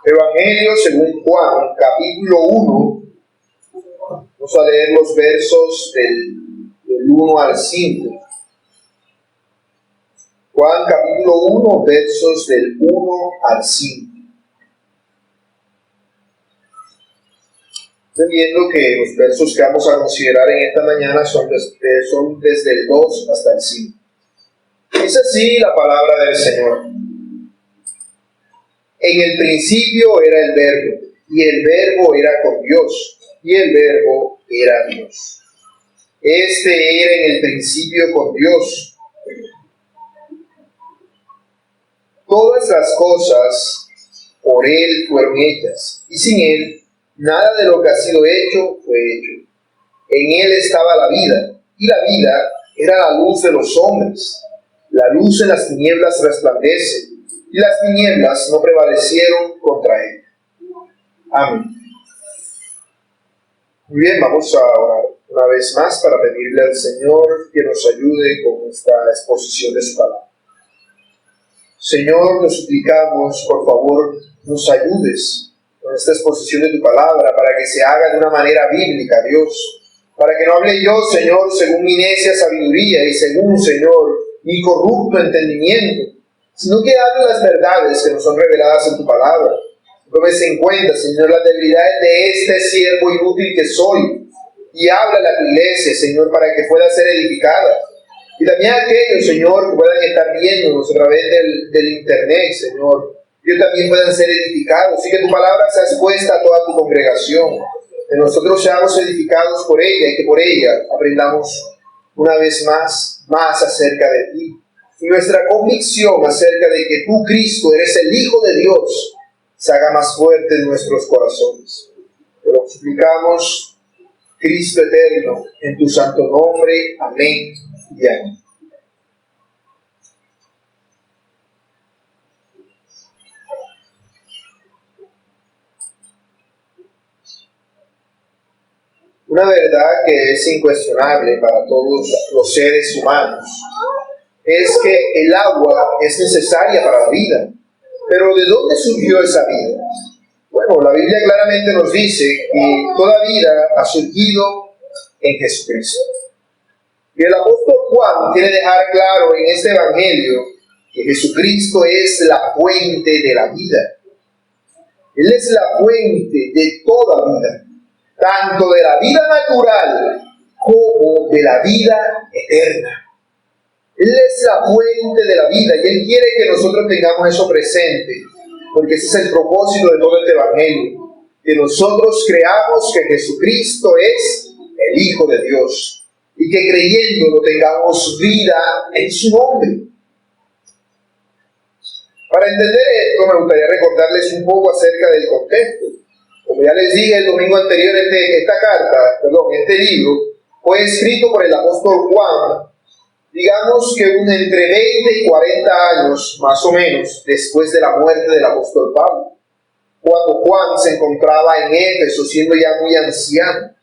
Evangelio según Juan, capítulo 1. Vamos a leer los versos del 1 al 5. Juan, capítulo 1, versos del 1 al 5. Estoy viendo que los versos que vamos a considerar en esta mañana son desde el 2 hasta el 5. Dice así la palabra del Señor. En el principio era el Verbo, y el Verbo era con Dios, y el Verbo era Dios. Este era en el principio con Dios. Todas las cosas por Él fueron hechas, y sin Él nada de lo que ha sido hecho fue hecho. En Él estaba la vida, y la vida era la luz de los hombres. La luz en las tinieblas resplandece, y las tinieblas no prevalecieron contra Él. Amén. Muy bien, vamos a orar una vez más para pedirle al Señor que nos ayude con esta exposición de su palabra. Señor, nos suplicamos, por favor, nos ayudes con esta exposición de tu palabra para que se haga de una manera bíblica, Dios. Para que no hable yo, Señor, según mi necia sabiduría y según, Señor, mi corrupto entendimiento, sino que hable las verdades que nos son reveladas en tu palabra. Tomes en cuenta, Señor, las debilidades de este siervo inútil que soy, y háblale a tu iglesia, Señor, para que pueda ser edificada. Y también a aquellos, Señor, que puedan estar viéndonos a través del internet, Señor, que ellos también puedan ser edificados, y que tu palabra sea expuesta a toda tu congregación, que nosotros seamos edificados por ella, y que por ella aprendamos una vez más acerca de ti. Y nuestra convicción acerca de que tú, Cristo, eres el Hijo de Dios, se haga más fuerte en nuestros corazones. Te lo suplicamos, Cristo eterno, en tu santo nombre. Amén y amén. Una verdad que es incuestionable para todos los seres humanos es que el agua es necesaria para la vida. Pero ¿de dónde surgió esa vida? Bueno, la Biblia claramente nos dice que toda vida ha surgido en Jesucristo. Y el apóstol Juan quiere dejar claro en este evangelio que Jesucristo es la fuente de la vida. Él es la fuente de toda vida, tanto de la vida natural como de la vida eterna. Él es la fuente de la vida y Él quiere que nosotros tengamos eso presente, porque ese es el propósito de todo este evangelio, que nosotros creamos que Jesucristo es el Hijo de Dios y que creyéndolo tengamos vida en su nombre. Para entender esto me gustaría recordarles un poco acerca del contexto. Como ya les dije el domingo anterior, este libro fue escrito por el apóstol Juan, digamos que entre 20 y 40 años, más o menos, después de la muerte del apóstol Pablo, cuando Juan se encontraba en Éfeso, siendo ya muy anciano.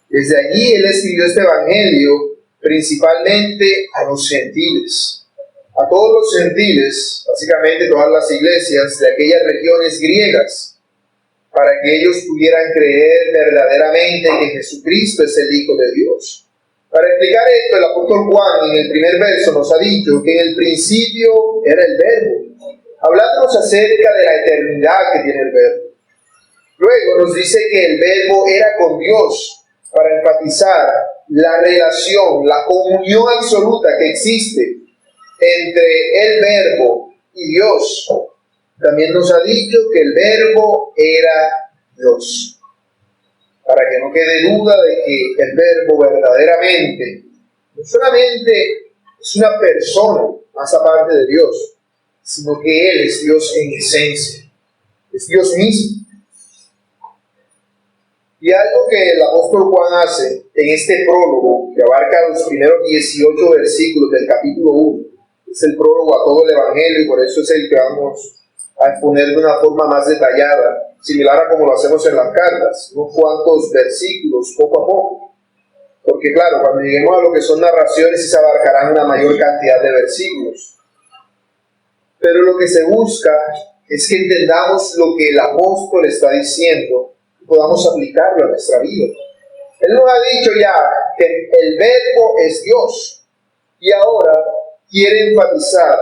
Desde allí él escribió este evangelio principalmente a los gentiles, a todos los gentiles, básicamente todas las iglesias de aquellas regiones griegas, para que ellos pudieran creer verdaderamente que Jesucristo es el Hijo de Dios. Para explicar esto, el apóstol Juan en el primer verso nos ha dicho que en el principio era el Verbo, hablándonos acerca de la eternidad que tiene el Verbo. Luego nos dice que el Verbo era con Dios, para enfatizar la relación, la comunión absoluta que existe entre el Verbo y Dios. También nos ha dicho que el Verbo era Dios. Para que no quede duda de que el Verbo verdaderamente no solamente es una persona más aparte de Dios, sino que Él es Dios en esencia, es Dios mismo. Y algo que el apóstol Juan hace en este prólogo, que abarca los primeros 18 versículos del capítulo 1, es el prólogo a todo el Evangelio, y por eso es el que vamos a exponer de una forma más detallada, similar a como lo hacemos en las cartas, unos cuantos versículos, poco a poco. Porque claro, cuando lleguemos a lo que son narraciones, se abarcarán una mayor cantidad de versículos. Pero lo que se busca es que entendamos lo que el apóstol está diciendo y podamos aplicarlo a nuestra vida. Él nos ha dicho ya que el verbo es Dios y ahora quiere enfatizar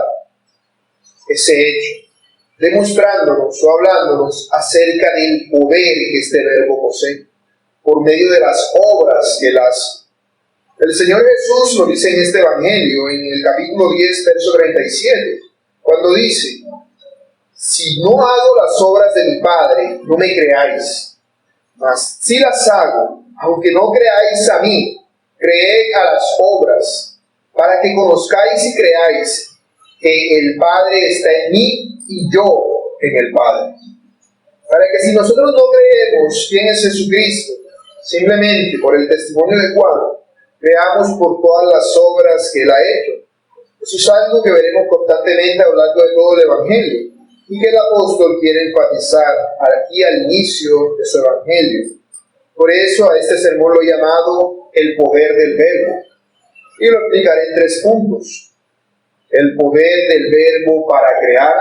ese hecho, demostrándonos o hablándonos acerca del poder que este verbo posee por medio de las obras que él hace. El Señor Jesús lo dice en este Evangelio, en el capítulo 10, verso 37, cuando dice: si no hago las obras de mi Padre, no me creáis, mas si las hago, aunque no creáis a mí, creed a las obras, para que conozcáis y creáis que el Padre está en mí y yo en el Padre. Para que si nosotros no creemos quién es Jesucristo, simplemente por el testimonio de Juan, creamos por todas las obras que él ha hecho. Eso es algo que veremos constantemente a lo largo de todo el Evangelio y que el apóstol quiere enfatizar aquí al inicio de su Evangelio. Por eso a este sermón lo he llamado el poder del verbo. Y lo explicaré en 3 puntos. El poder del verbo para crear,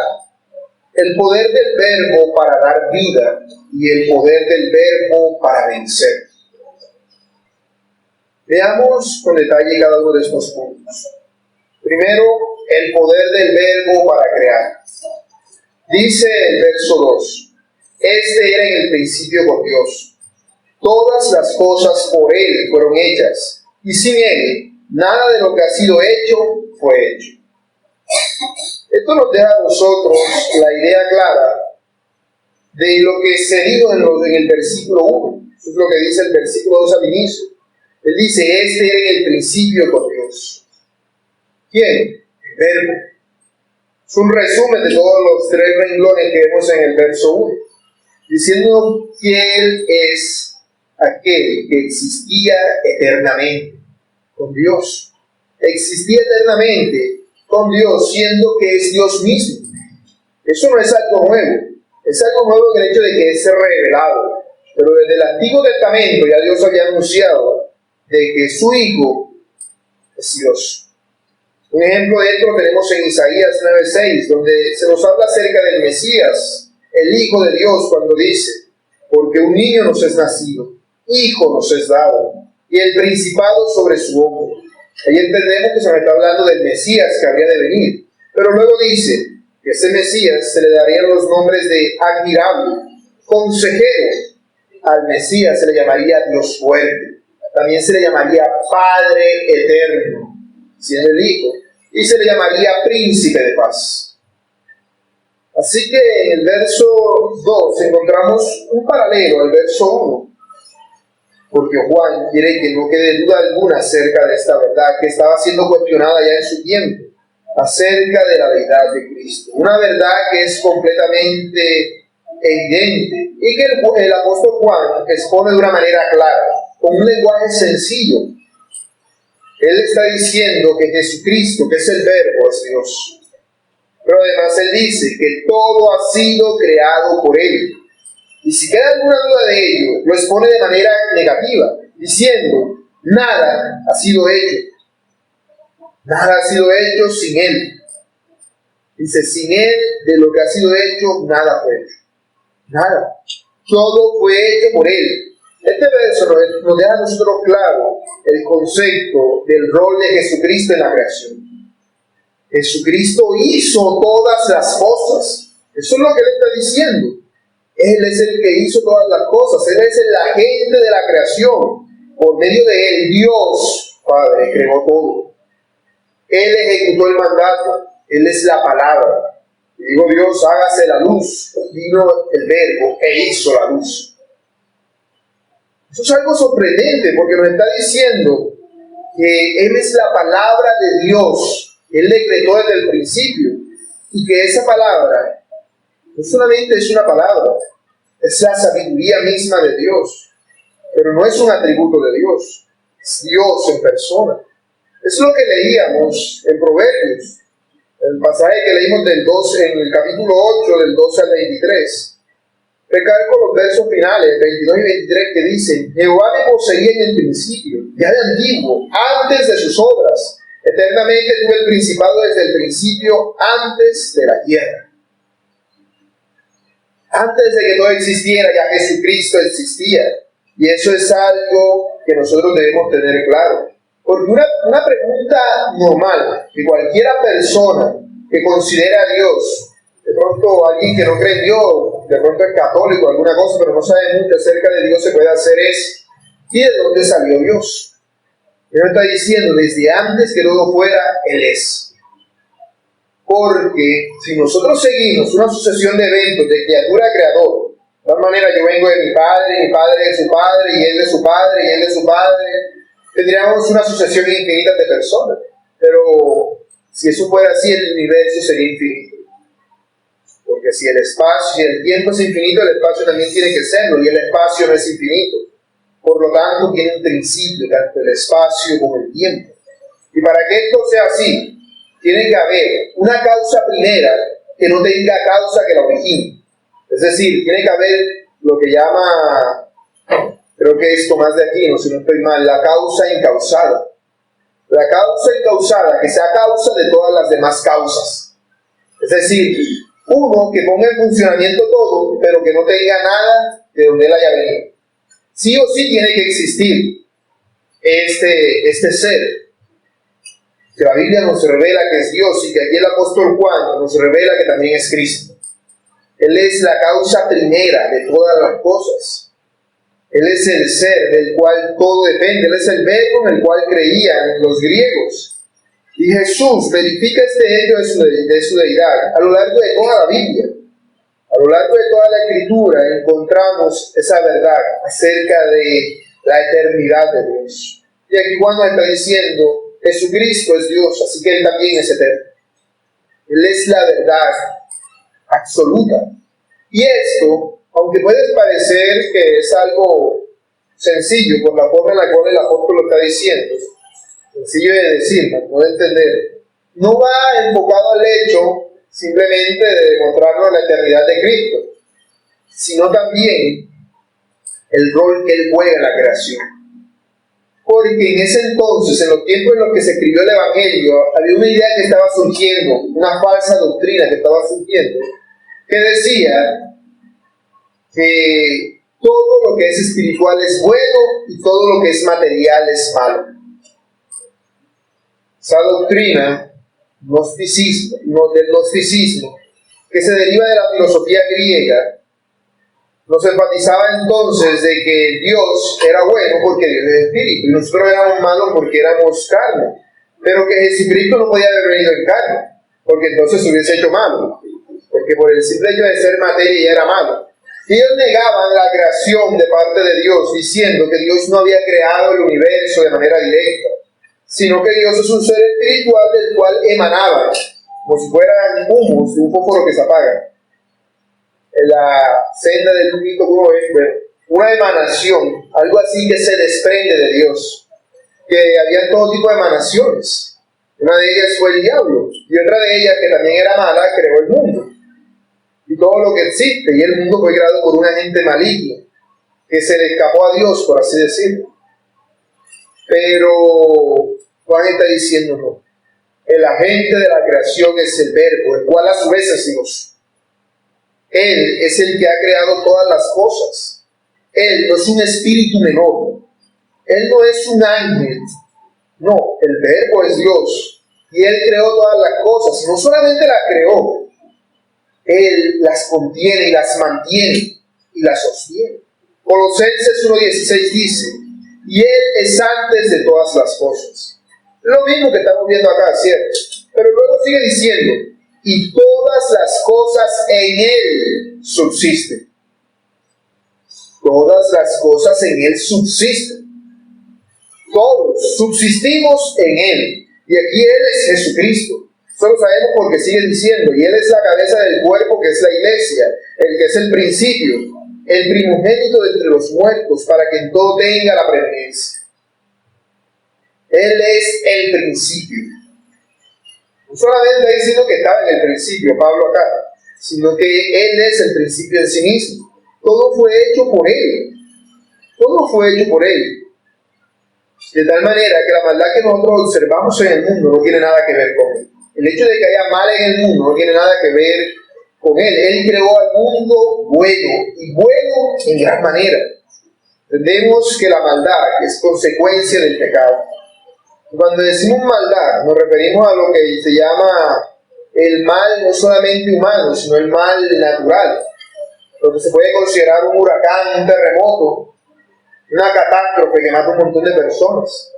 el poder del verbo para dar vida y el poder del verbo para vencer. Veamos con detalle cada uno de estos puntos. Primero, el poder del verbo para crear. Dice el verso 2, este era en el principio con Dios. Todas las cosas por Él fueron hechas, y sin Él, nada de lo que ha sido hecho fue hecho. Esto nos deja a nosotros la idea clara de lo que se dijo en el versículo 1. Eso es lo que dice el versículo 2 al inicio. Él dice, este era en el principio con Dios. ¿Quién? El verbo. Es un resumen de todos los 3 renglones que vemos en el verso 1. Diciendo que Él es aquel que existía eternamente con Dios. Existía eternamente con Dios, siendo que es Dios mismo. Eso no es algo nuevo. Es algo nuevo en el hecho de que es revelado. Pero desde el Antiguo Testamento ya Dios había anunciado de que su Hijo es Dios. Un ejemplo de esto lo tenemos en Isaías 9:6, donde se nos habla acerca del Mesías, el Hijo de Dios, cuando dice, porque un niño nos es nacido, hijo nos es dado, y el principado sobre su hombro. Ahí entendemos que se nos está hablando del Mesías que habría de venir. Pero luego dice que ese Mesías se le darían los nombres de admirable, consejero. Al Mesías se le llamaría Dios fuerte. También se le llamaría Padre eterno, siendo el Hijo. Y se le llamaría Príncipe de paz. Así que en el verso 2 encontramos un paralelo al verso 1. Porque Juan quiere que no quede duda alguna acerca de esta verdad que estaba siendo cuestionada ya en su tiempo, acerca de la deidad de Cristo. Una verdad que es completamente evidente y que el apóstol Juan expone de una manera clara, con un lenguaje sencillo. Él está diciendo que Jesucristo, que es el verbo, es Dios. Pero además él dice que todo ha sido creado por Él. Y si queda alguna duda de ello, lo expone de manera negativa, diciendo, nada ha sido hecho. Nada ha sido hecho sin Él. Dice, sin Él, de lo que ha sido hecho, nada fue hecho. Nada. Todo fue hecho por Él. Este verso nos deja a nosotros claro el concepto del rol de Jesucristo en la creación. Jesucristo hizo todas las cosas. Eso es lo que Él está diciendo. Él es el que hizo todas las cosas. Él es el agente de la creación. Por medio de Él, Dios, Padre, creó todo. Él ejecutó el mandato. Él es la palabra. Y digo, Dios, hágase la luz. Vino el verbo e hizo la luz. Eso es algo sorprendente porque nos está diciendo que Él es la palabra de Dios. Él decretó desde el principio. Y que esa palabra no solamente es una palabra, es la sabiduría misma de Dios. Pero no es un atributo de Dios. Es Dios en persona. Es lo que leíamos en Proverbios. El pasaje que leímos en el capítulo 8, del 12 al 23. Recalco los versos finales, 22 y 23, que dicen, Jehová me poseía en el principio, ya de antiguo, antes de sus obras. Eternamente tuve el principado desde el principio, antes de la tierra. Antes de que todo existiera, ya Jesucristo existía. Y eso es algo que nosotros debemos tener claro. Porque una pregunta normal que cualquiera persona que considera a Dios, de pronto alguien que no cree en Dios, de pronto es católico, alguna cosa, pero no sabe mucho acerca de Dios, se puede hacer es: ¿y de dónde salió Dios? Él está diciendo, desde antes que todo fuera, Él es. Porque si nosotros seguimos una sucesión de eventos de criatura a creador, de tal manera yo vengo de mi padre de su padre, y él de su padre, y él de su padre, tendríamos una sucesión infinita de personas. Pero si eso fuera así, el universo sería infinito. Porque si el espacio, si el tiempo es infinito, el espacio también tiene que serlo, y el espacio no es infinito. Por lo tanto, tiene un principio, tanto el espacio como el tiempo. Y para que esto sea así, tiene que haber una causa primera que no tenga causa que la origine. Es decir, tiene que haber lo que llama, creo que es Tomás de Aquino, si no estoy mal, la causa incausada. La causa incausada, que sea causa de todas las demás causas. Es decir, uno que ponga en funcionamiento todo, pero que no tenga nada de donde él haya venido. Sí o sí tiene que existir este ser, que la Biblia nos revela que es Dios, y que aquí el apóstol Juan nos revela que también es Cristo. Él es la causa primera de todas las cosas. Él es el ser del cual todo depende. Él es el verbo en el cual creían los griegos. Y Jesús verifica este hecho de su deidad a lo largo de toda la Biblia. A lo largo de toda la Escritura encontramos esa verdad acerca de la eternidad de Dios. Y aquí Juan nos está diciendo: Jesucristo es Dios, así que Él también es eterno. Él es la verdad absoluta. Y esto, aunque puede parecer que es algo sencillo por la forma en la cual el apóstol lo está diciendo, sencillo de decir, no de entender, no va enfocado al hecho simplemente de demostrarnos la eternidad de Cristo, sino también el rol que Él juega en la creación. Porque en ese entonces, en los tiempos en los que se escribió el Evangelio, había una idea que estaba surgiendo, una falsa doctrina que estaba surgiendo, que decía que todo lo que es espiritual es bueno y todo lo que es material es malo. Esa doctrina del gnosticismo, que se deriva de la filosofía griega, nos enfatizaba entonces de que Dios era bueno porque Dios es espíritu y nosotros éramos malos porque éramos carne, pero que Jesucristo no podía haber venido en carne, porque entonces se hubiese hecho malo, porque por el simple hecho de ser materia ya era malo. Y ellos negaban la creación de parte de Dios, diciendo que Dios no había creado el universo de manera directa, sino que Dios es un ser espiritual del cual emanaba, como si fueran humos de un fósforo que se apaga. En la senda del lupito puro es una emanación, algo así que se desprende de Dios, que había todo tipo de emanaciones. Una de ellas fue el diablo, y otra de ellas, que también era mala, creó el mundo y todo lo que existe, y el mundo fue creado por un agente maligno que se le escapó a Dios, por así decirlo. Pero Juan está diciendo: no, el agente de la creación es el verbo, el cual a su vez es Dios. Él es el que ha creado todas las cosas. Él no es un espíritu menor. Él no es un ángel. No, el verbo es Dios. Y Él creó todas las cosas. No solamente las creó, Él las contiene y las mantiene y las sostiene. Colosenses 1:16 dice: y Él es antes de todas las cosas. Es lo mismo que estamos viendo acá, ¿cierto? Pero luego sigue diciendo: y todas las cosas en Él subsisten. Todas las cosas en Él subsisten. Todos subsistimos en Él. Y aquí Él es Jesucristo. Eso lo sabemos porque sigue diciendo: y Él es la cabeza del cuerpo, que es la iglesia, el que es el principio, el primogénito de entre los muertos, para que en todo tenga la preeminencia. Él es el principio. No solamente está diciendo que estaba en el principio, Pablo acá, sino que Él es el principio en sí mismo. Todo fue hecho por Él. Todo fue hecho por Él. De tal manera que la maldad que nosotros observamos en el mundo no tiene nada que ver con Él. El hecho de que haya mal en el mundo no tiene nada que ver con Él. Él creó al mundo bueno, y bueno en gran manera. Entendemos que la maldad es consecuencia del pecado. Cuando decimos maldad, nos referimos a lo que se llama el mal no solamente humano, sino el mal natural. Lo que se puede considerar un huracán, un terremoto, una catástrofe que mata a un montón de personas.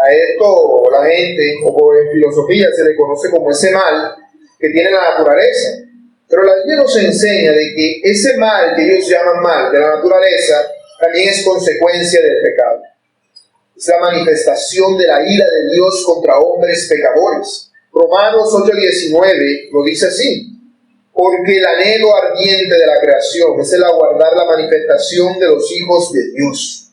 A esto la gente, o en filosofía, se le conoce como ese mal que tiene la naturaleza. Pero la Biblia nos enseña de que ese mal que ellos llaman mal de la naturaleza también es consecuencia del pecado. Es la manifestación de la ira de Dios contra hombres pecadores. Romanos 8:19 lo dice así: porque el anhelo ardiente de la creación es el aguardar la manifestación de los hijos de Dios.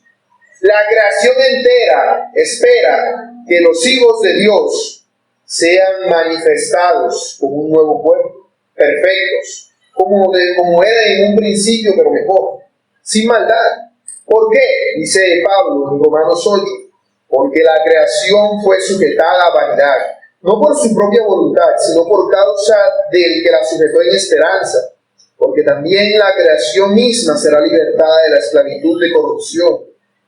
La creación entera espera que los hijos de Dios sean manifestados como un nuevo cuerpo, perfectos, como era en un principio, pero mejor, sin maldad. ¿Por qué? Dice Pablo en Romanos 8, porque la creación fue sujetada a vanidad, no por su propia voluntad, sino por causa del que la sujetó en esperanza, porque también la creación misma será libertada de la esclavitud de corrupción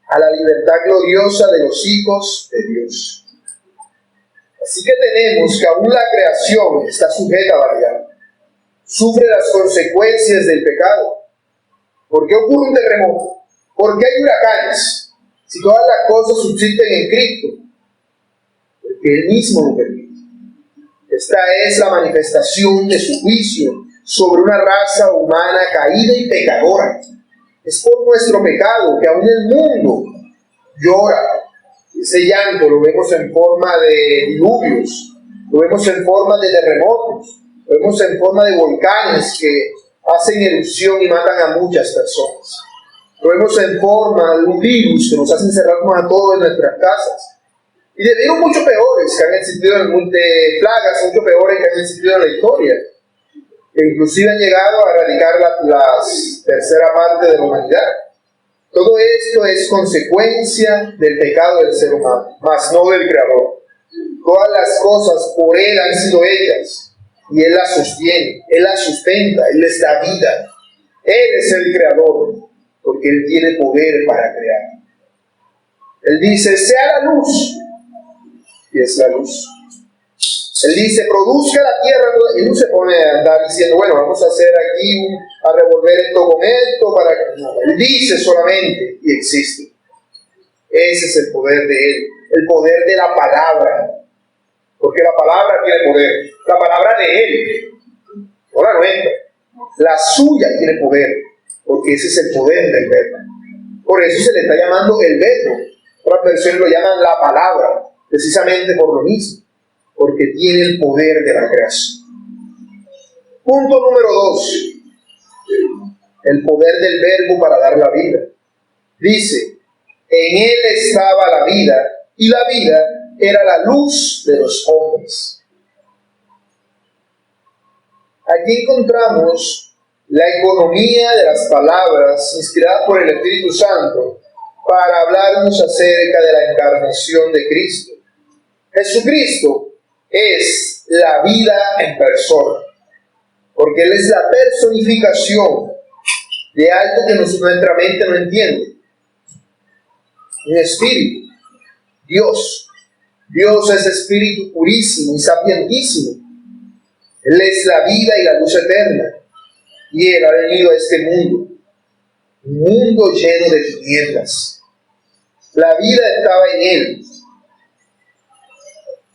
a la libertad gloriosa de los hijos de Dios. Así que tenemos que aún la creación está sujeta a vanidad, sufre las consecuencias del pecado. ¿Por qué ocurre un terremoto? ¿Por qué hay huracanes? Si todas las cosas subsisten en Cristo, porque Él mismo lo permite. Esta es la manifestación de su juicio sobre una raza humana caída y pecadora. Es por nuestro pecado que aún el mundo llora. Ese llanto lo vemos en forma de diluvios, lo vemos en forma de terremotos, lo vemos en forma de volcanes que hacen erupción y matan a muchas personas. Lo vemos en forma de un virus que nos hace encerrarnos a todos en nuestras casas. Y de virus mucho peores que han existido en el mundo, de plagas mucho peores que han existido en la historia, que inclusive han llegado a erradicar la tercera parte de la humanidad. Todo esto es consecuencia del pecado del ser humano, mas no del Creador. Todas las cosas por Él han sido hechas, y Él las sostiene, Él las sustenta, Él les da vida. Él es el Creador, porque Él tiene poder para crear. Él dice, sea la luz, y es la luz. Él dice, produzca la tierra, y no se pone a andar diciendo, bueno, vamos a hacer aquí, a revolver esto con esto, para que... No, Él dice solamente, y existe. Ese es el poder de Él, el poder de la palabra, porque la palabra tiene poder, la palabra de Él, no la nuestra, la suya tiene poder, porque ese es el poder del verbo. Por eso se le está llamando el verbo. Otras versiones lo llaman la palabra, precisamente por lo mismo, porque tiene el poder de la creación. Punto número 2. El poder del verbo para dar la vida. Dice, en Él estaba la vida, y la vida era la luz de los hombres. Aquí encontramos la economía de las palabras inspiradas por el Espíritu Santo para hablarnos acerca de la encarnación de Cristo. Jesucristo es la vida en persona, porque Él es la personificación de algo que nuestra mente no entiende. Un espíritu, Dios. Dios es espíritu purísimo y sapientísimo. Él es la vida y la luz eterna. Y Él ha venido a este mundo, un mundo lleno de tinieblas. La vida estaba en Él.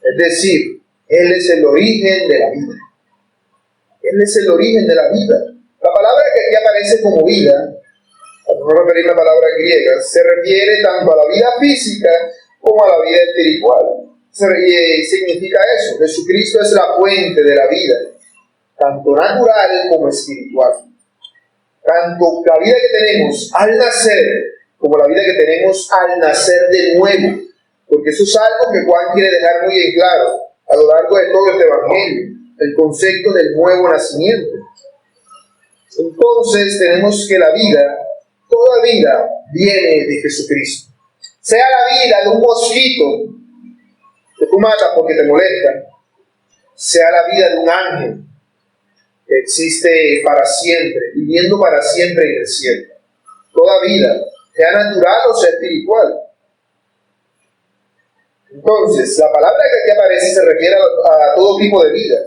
Es decir, Él es el origen de la vida. Él es el origen de la vida. La palabra que aquí aparece como vida, para no referirme a palabras griegas, se refiere tanto a la vida física como a la vida espiritual. Significa eso. Jesucristo es la fuente de la vida, tanto natural como espiritual. Tanto la vida que tenemos al nacer, como la vida que tenemos al nacer de nuevo. Porque eso es algo que Juan quiere dejar muy en claro a lo largo de todo este Evangelio, el concepto del nuevo nacimiento. Entonces tenemos que la vida, toda vida, viene de Jesucristo. Sea la vida de un mosquito que tú matas porque te molesta, sea la vida de un ángel, que existe para siempre, viviendo para siempre en el cielo. Toda vida, sea natural o sea espiritual. Entonces, la palabra que aquí aparece se refiere a todo tipo de vida,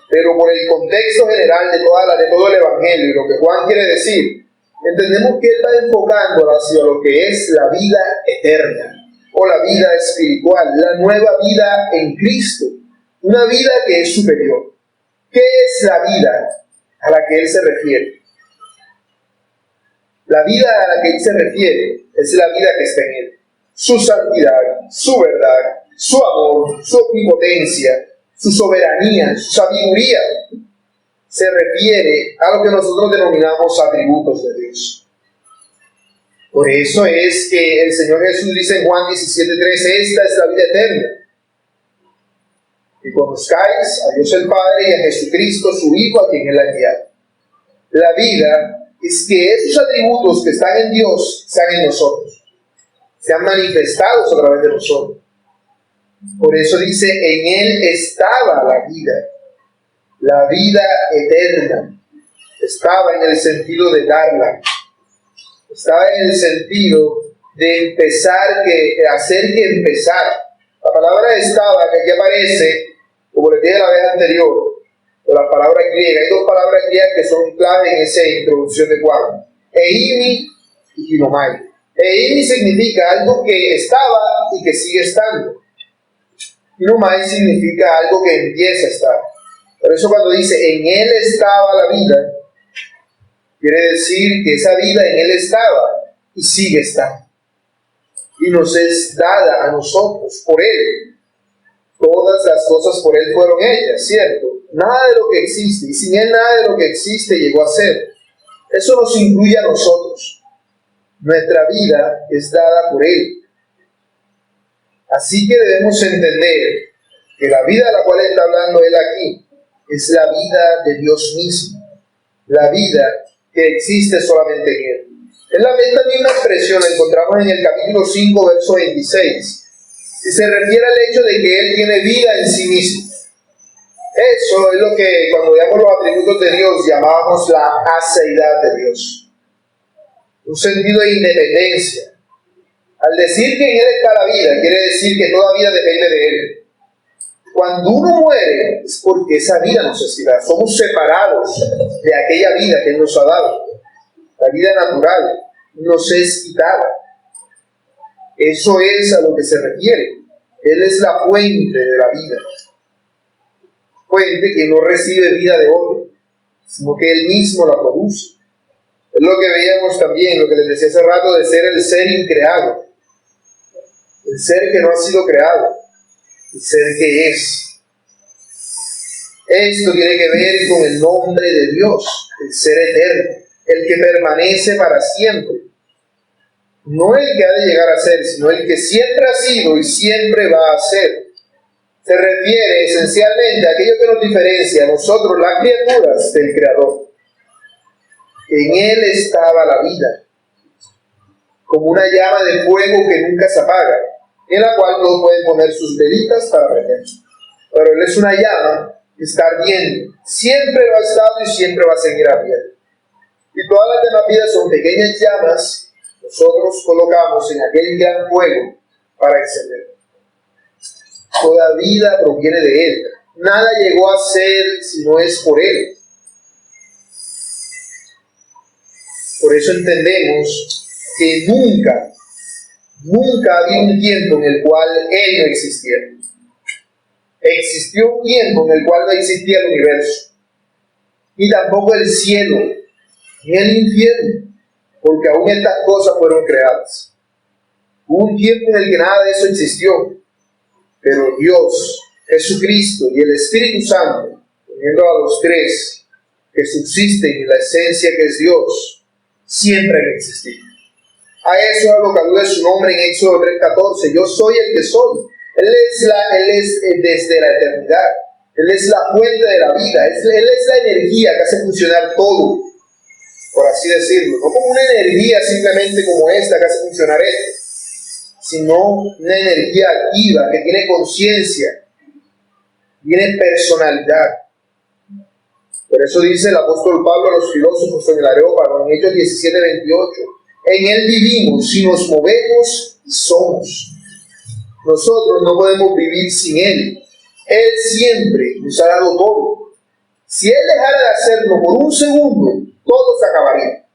pero por el contexto general de todo el Evangelio y lo que Juan quiere decir, entendemos que él va enfocando hacia lo que es la vida eterna o la vida espiritual, la nueva vida en Cristo, una vida que es superior. ¿Qué es la vida a la que él se refiere? La vida a la que él se refiere es la vida que está en él. Su santidad, su verdad, su amor, su omnipotencia, su soberanía, su sabiduría, se refiere a lo que nosotros denominamos atributos de Dios. Por eso es que el Señor Jesús dice en Juan 17:13, esta es la vida eterna, que conozcáis a Dios el Padre y a Jesucristo su Hijo, a quien Él ha enviado. La vida es que esos atributos que están en Dios están en nosotros, sean manifestados a través de nosotros. Por eso dice, en Él estaba la vida eterna. Estaba en el sentido de darla, estaba en el sentido de empezar, hacer que empezar. La palabra estaba, que aquí aparece, como les dije la vez anterior, de la palabra griega. Hay dos palabras griegas que son clave en esa introducción de Juan: eimi y ginomai. Eimi significa algo que estaba y que sigue estando. Ginomai significa algo que empieza a estar. Por eso cuando dice en Él estaba la vida, quiere decir que esa vida en Él estaba y sigue estando. Y nos es dada a nosotros por Él. Todas las cosas por Él fueron hechas, ¿cierto? Nada de lo que existe, y sin Él nada de lo que existe llegó a ser. Eso nos incluye a nosotros. Nuestra vida es dada por Él. Así que debemos entender que la vida de la cual está hablando Él aquí es la vida de Dios mismo, la vida que existe solamente en Él. En la misma expresión la encontramos en el capítulo 5, verso 26. Y se refiere al hecho de que Él tiene vida en sí mismo. Eso es lo que cuando veamos los atributos de Dios llamamos la aceidad de Dios. Un sentido de independencia. Al decir que en Él está la vida, quiere decir que toda vida depende de Él. Cuando uno muere es porque esa vida nos es quitada. Somos separados de aquella vida que Él nos ha dado. La vida natural nos es quitada. Eso es a lo que se refiere. Él es la fuente de la vida. Fuente que no recibe vida de otro, sino que Él mismo la produce. Es lo que veíamos también, lo que les decía hace rato, de ser el ser increado. El ser que no ha sido creado. El ser que es. Esto tiene que ver con el nombre de Dios, el ser eterno, el que permanece para siempre. No el que ha de llegar a ser, sino el que siempre ha sido y siempre va a ser. Se refiere esencialmente a aquello que nos diferencia a nosotros, las criaturas, del Creador. En Él estaba la vida, como una llama de fuego que nunca se apaga, en la cual todos pueden poner sus velitas para prender. Pero Él es una llama que está ardiendo. Siempre lo ha estado y siempre va a seguir ardiendo. Y todas las demás vidas son pequeñas llamas. Nosotros colocamos en aquel gran fuego para encender. Toda vida proviene de Él. Nada llegó a ser si no es por Él. Por eso entendemos que nunca había un tiempo en el cual Él no existiera. Existió un tiempo en el cual no existía el universo, ni tampoco el cielo, ni el infierno, porque aún estas cosas fueron creadas. Hubo un tiempo en el que nada de eso existió, pero Dios, Jesucristo y el Espíritu Santo, uniendo a los tres que subsisten en la esencia que es Dios, siempre han existido. A eso es a lo que alude su nombre en Éxodo 3:14. Yo soy el que soy. Él es desde la eternidad. Él es la fuente de la vida. Él es la energía que hace funcionar todo, por así decirlo. No como una energía simplemente como esta que hace funcionar esto, sino una energía activa que tiene conciencia, tiene personalidad. Por eso dice el apóstol Pablo a los filósofos en el Areópago, en Hechos 17:28, en Él vivimos, si nos movemos, somos. Nosotros no podemos vivir sin Él. Él siempre nos ha dado todo. Si Él dejara de hacerlo por un segundo, todo se acabaría.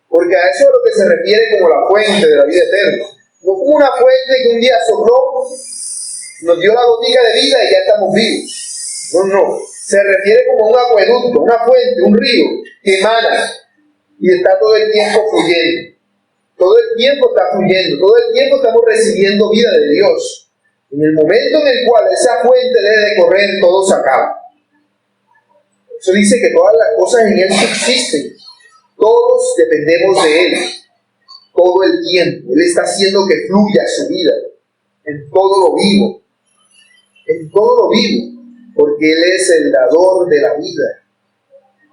Porque a eso es a lo que se refiere como la fuente de la vida eterna. No como una fuente que un día sopló, nos dio la gotica de vida y ya estamos vivos. No, no. Se refiere como un acueducto, una fuente, un río que emana y está todo el tiempo fluyendo. Todo el tiempo está fluyendo, todo el tiempo estamos recibiendo vida de Dios. En el momento en el cual esa fuente debe de correr, todo se acaba. Eso dice que todas las cosas en Él subsisten. Todos dependemos de Él todo el tiempo. Él está haciendo que fluya su vida en todo lo vivo. En todo lo vivo. Porque Él es el dador de la vida.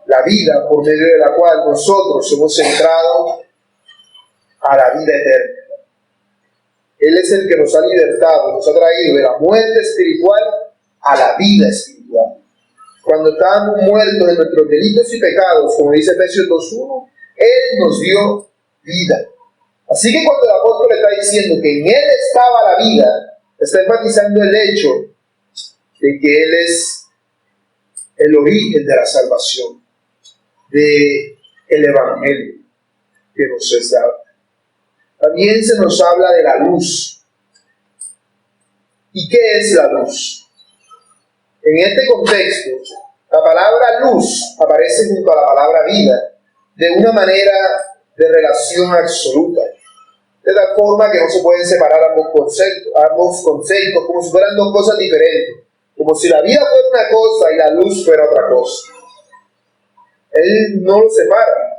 La vida por medio de la cual nosotros hemos entrado a la vida eterna. Él es el que nos ha libertado, nos ha traído de la muerte espiritual a la vida espiritual. Cuando estábamos muertos en nuestros delitos y pecados, como dice Efesios 2:1, Él nos dio vida. Así que cuando el apóstol está diciendo que en Él estaba la vida, está enfatizando el hecho de que Él es el origen de la salvación, del Evangelio que nos es dado. También se nos habla de la luz. ¿Y qué es la luz? En este contexto, la palabra luz aparece junto a la palabra vida de una manera de relación absoluta, de tal forma que no se pueden separar ambos conceptos como si fueran dos cosas diferentes, como si la vida fuera una cosa y la luz fuera otra cosa. Él no lo separa.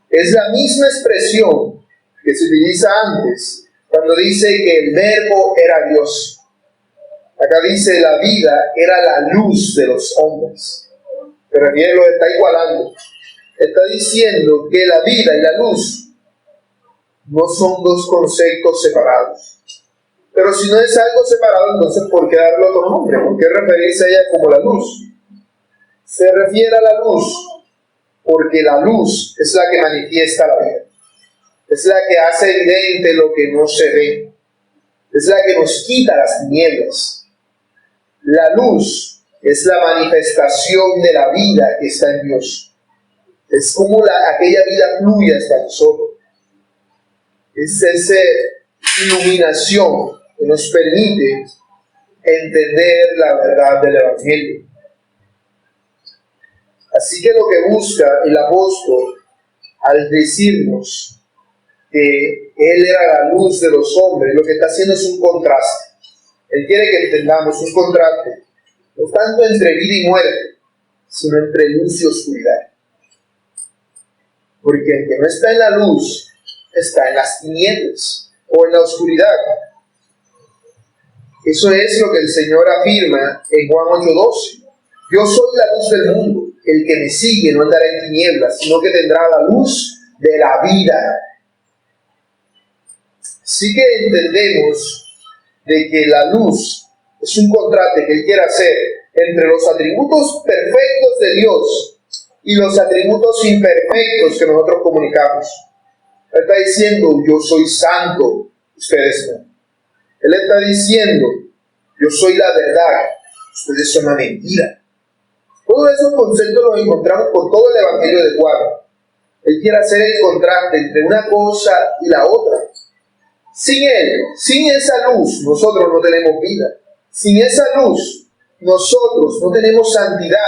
Es la misma expresión que se utiliza antes, cuando dice que el verbo era Dios. Acá dice la vida era la luz de los hombres. Pero aquí lo está igualando. Está diciendo que la vida y la luz no son dos conceptos separados. Pero si no es algo separado, entonces ¿por qué darle otro nombre? ¿Por qué referirse a ella como la luz? Se refiere a la luz porque la luz es la que manifiesta la vida. Es la que hace evidente lo que no se ve. Es la que nos quita las tinieblas. La luz es la manifestación de la vida que está en Dios. Es como aquella vida fluye hasta nosotros. Es esa iluminación que nos permite entender la verdad del Evangelio. Así que lo que busca el apóstol al decirnos que Él era la luz de los hombres, lo que está haciendo es un contraste. Él quiere que entendamos un contraste, no tanto entre vida y muerte, sino entre luz y oscuridad. Porque el que no está en la luz, está en las tinieblas o en la oscuridad. Eso es lo que el Señor afirma en Juan 8:12. Yo soy la luz del mundo. El que me sigue no andará en tinieblas, sino que tendrá la luz de la vida. Sí que entendemos de que la luz es un contraste que Él quiere hacer entre los atributos perfectos de Dios y los atributos imperfectos que nosotros comunicamos. Él está diciendo, yo soy santo, ustedes no. Él está diciendo, yo soy la verdad, ustedes son la mentira. Todos esos conceptos los encontramos por todo el Evangelio de Juan. Él quiere hacer el contraste entre una cosa y la otra. Sin Él, sin esa luz, nosotros no tenemos vida. Sin esa luz, nosotros no tenemos santidad.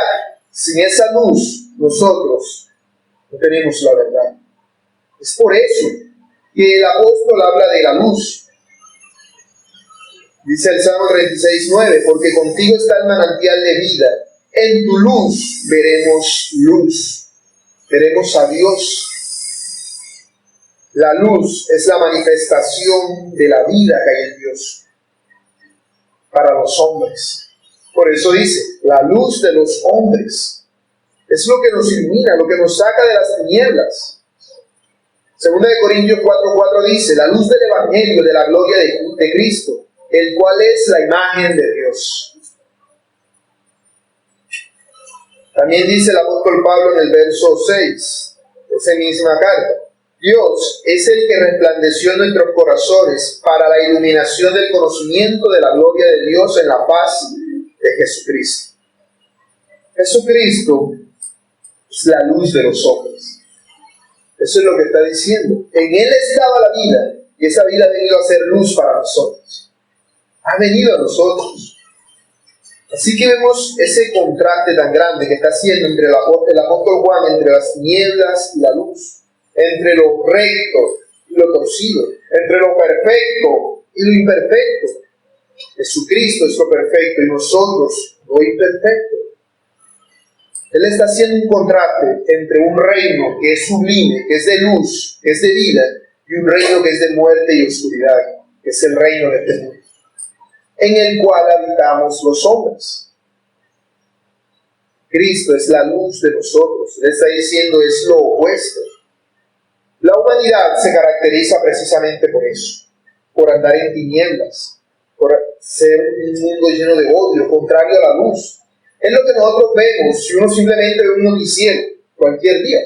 Sin esa luz, nosotros no tenemos la verdad. Es por eso que el apóstol habla de la luz. Dice el Salmo 36:9, porque contigo está el manantial de vida. En tu luz veremos luz. Veremos a Dios. La luz es la manifestación de la vida que hay en Dios para los hombres. Por eso dice, la luz de los hombres es lo que nos ilumina, lo que nos saca de las tinieblas. Segunda de Corintios 4:4 dice, la luz del Evangelio de la gloria de Cristo, el cual es la imagen de Dios. También dice el apóstol Pablo en el verso 6, de esa misma carta: Dios es el que resplandeció en nuestros corazones para la iluminación del conocimiento de la gloria de Dios en la paz de Jesucristo. Jesucristo es la luz de los hombres. Eso es lo que está diciendo. En Él estaba la vida, y esa vida ha venido a ser luz para nosotros. Ha venido a nosotros. Así que vemos ese contraste tan grande que está haciendo entre el apóstol Juan, entre las tinieblas y la luz, entre lo recto y lo torcido, entre lo perfecto y lo imperfecto. Jesucristo es lo perfecto y nosotros lo imperfecto. Él está haciendo un contraste entre un reino que es sublime, que es de luz, que es de vida, y un reino que es de muerte y oscuridad, que es el reino de este mundo, en el cual habitamos los hombres. Cristo es la luz de nosotros. Él está diciendo es lo opuesto. La humanidad se caracteriza precisamente por eso, por andar en tinieblas, por ser un mundo lleno de odio, contrario a la luz. Es lo que nosotros vemos si uno simplemente ve un noticiero cualquier día.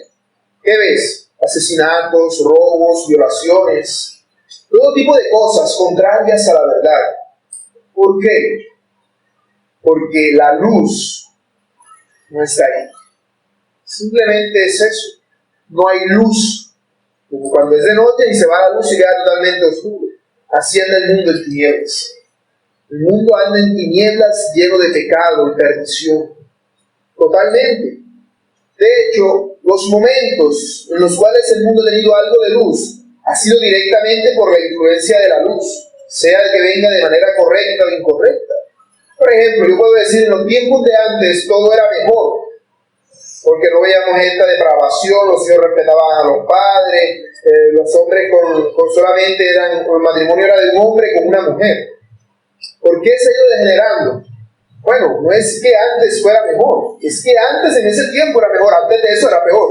¿Qué ves? Asesinatos, robos, violaciones, todo tipo de cosas contrarias a la verdad. ¿Por qué? Porque la luz no está ahí. Simplemente es eso. No hay luz. Como cuando es de noche y se va la luz y queda totalmente oscuro. Así anda el mundo en tinieblas. El mundo anda en tinieblas lleno de pecado y perdición. Totalmente. De hecho, los momentos en los cuales el mundo ha tenido algo de luz ha sido directamente por la influencia de la luz, sea el que venga de manera correcta o incorrecta. Por ejemplo, yo puedo decir, en los tiempos de antes todo era mejor, porque no veíamos esta depravación, los hijos respetaban a los padres, los hombres con solamente el matrimonio era de un hombre con una mujer. ¿Por qué se ha ido degenerando? Bueno, no es que antes fuera mejor, es que antes en ese tiempo era mejor, antes de eso era peor.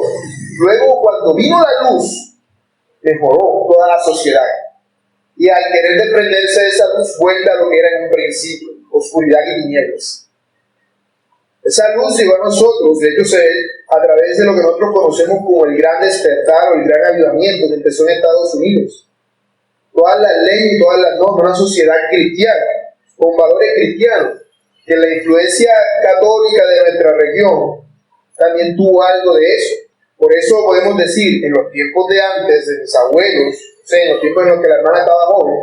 Luego, cuando vino la luz, mejoró toda la sociedad. Y al querer desprenderse de esa luz, vuelve a lo que era en un principio, oscuridad y tinieblas. Esa luz llegó a nosotros, de hecho se ve a través de lo que nosotros conocemos como el gran despertar o el gran avivamiento que empezó en Estados Unidos. Todas las leyes y todas las normas, una sociedad cristiana, con valores cristianos, que la influencia católica de nuestra región también tuvo algo de eso. Por eso podemos decir, en los tiempos de antes, de mis abuelos, o sea, en los tiempos en los que la hermana estaba joven,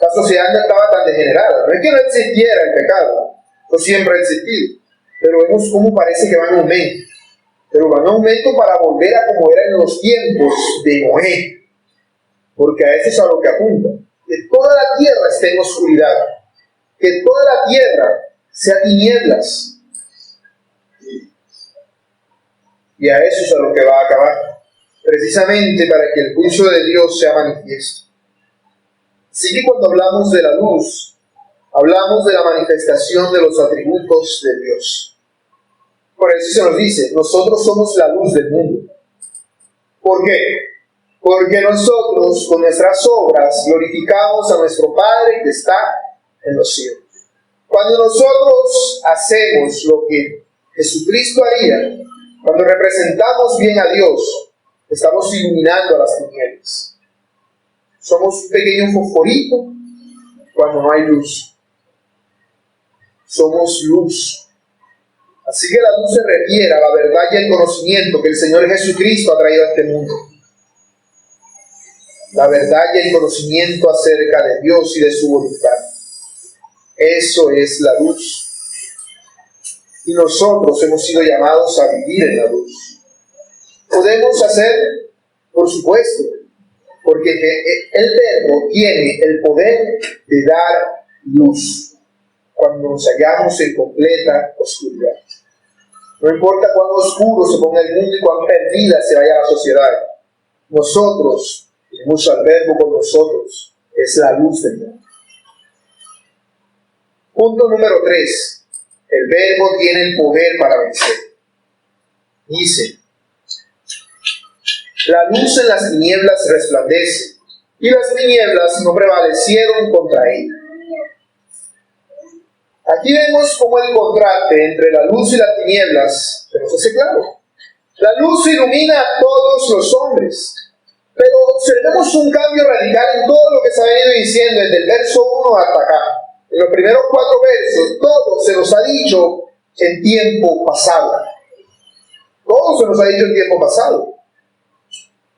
la sociedad no estaba tan degenerada. No es que no existiera el pecado, eso siempre ha existido, pero vemos cómo parece que va en aumento. Pero va en aumento para volver a como era en los tiempos de Noé, porque a eso es a lo que apunta. Que toda la tierra esté en oscuridad, que toda la tierra sea tinieblas. Y a eso es a lo que va a acabar, precisamente para que el juicio de Dios sea manifiesto. Así que cuando hablamos de la luz, hablamos de la manifestación de los atributos de Dios. Por eso se nos dice, nosotros somos la luz del mundo. ¿Por qué? Porque nosotros con nuestras obras glorificamos a nuestro Padre que está en los cielos. Cuando nosotros hacemos lo que Jesucristo haría, cuando representamos bien a Dios, estamos iluminando a las tinieblas. Somos un pequeño fosforito cuando no hay luz. Somos luz. Así que la luz se refiere a la verdad y el conocimiento que el Señor Jesucristo ha traído a este mundo. La verdad y el conocimiento acerca de Dios y de su voluntad. Eso es la luz. Y nosotros hemos sido llamados a vivir en la luz. Podemos hacer, por supuesto, porque el Verbo tiene el poder de dar luz cuando nos hallamos en completa oscuridad. No importa cuán oscuro se ponga el mundo y cuán perdida se vaya la sociedad. Nosotros tenemos al Verbo con nosotros. Es la luz del mundo. Punto número 3. El Verbo tiene el poder para vencer. Dice, la luz en las tinieblas resplandece, y las tinieblas no prevalecieron contra ella. Aquí vemos cómo el contraste entre la luz y las tinieblas se nos hace claro. La luz ilumina a todos los hombres, pero observemos un cambio radical en todo lo que se ha venido diciendo desde el verso 1 hasta acá. En los primeros 4 versos, todo se nos ha dicho en tiempo pasado. Todo se nos ha dicho en tiempo pasado.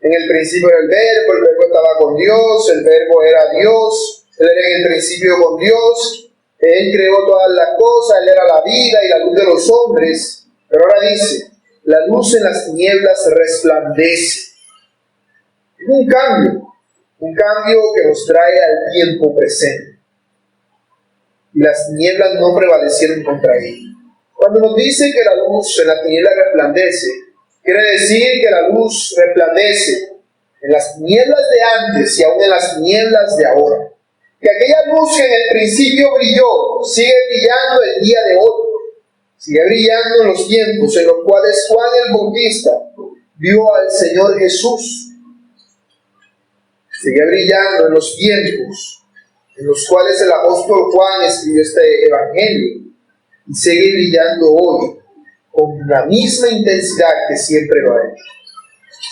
En el principio era el verbo estaba con Dios, el verbo era Dios, él era en el principio con Dios, él creó todas las cosas, él era la vida y la luz de los hombres. Pero ahora dice, la luz en las tinieblas resplandece. Es un cambio que nos trae al tiempo presente. Y las tinieblas no prevalecieron contra él. Cuando nos dice que la luz en las tinieblas resplandece, quiere decir que la luz resplandece en las tinieblas de antes y aún en las tinieblas de ahora. Que aquella luz que en el principio brilló, sigue brillando el día de hoy. Sigue brillando en los tiempos en los cuales Juan el Bautista vio al Señor Jesús. Sigue brillando en los tiempos en los cuales el apóstol Juan escribió este evangelio. Y sigue brillando hoy con la misma intensidad que siempre lo ha hecho.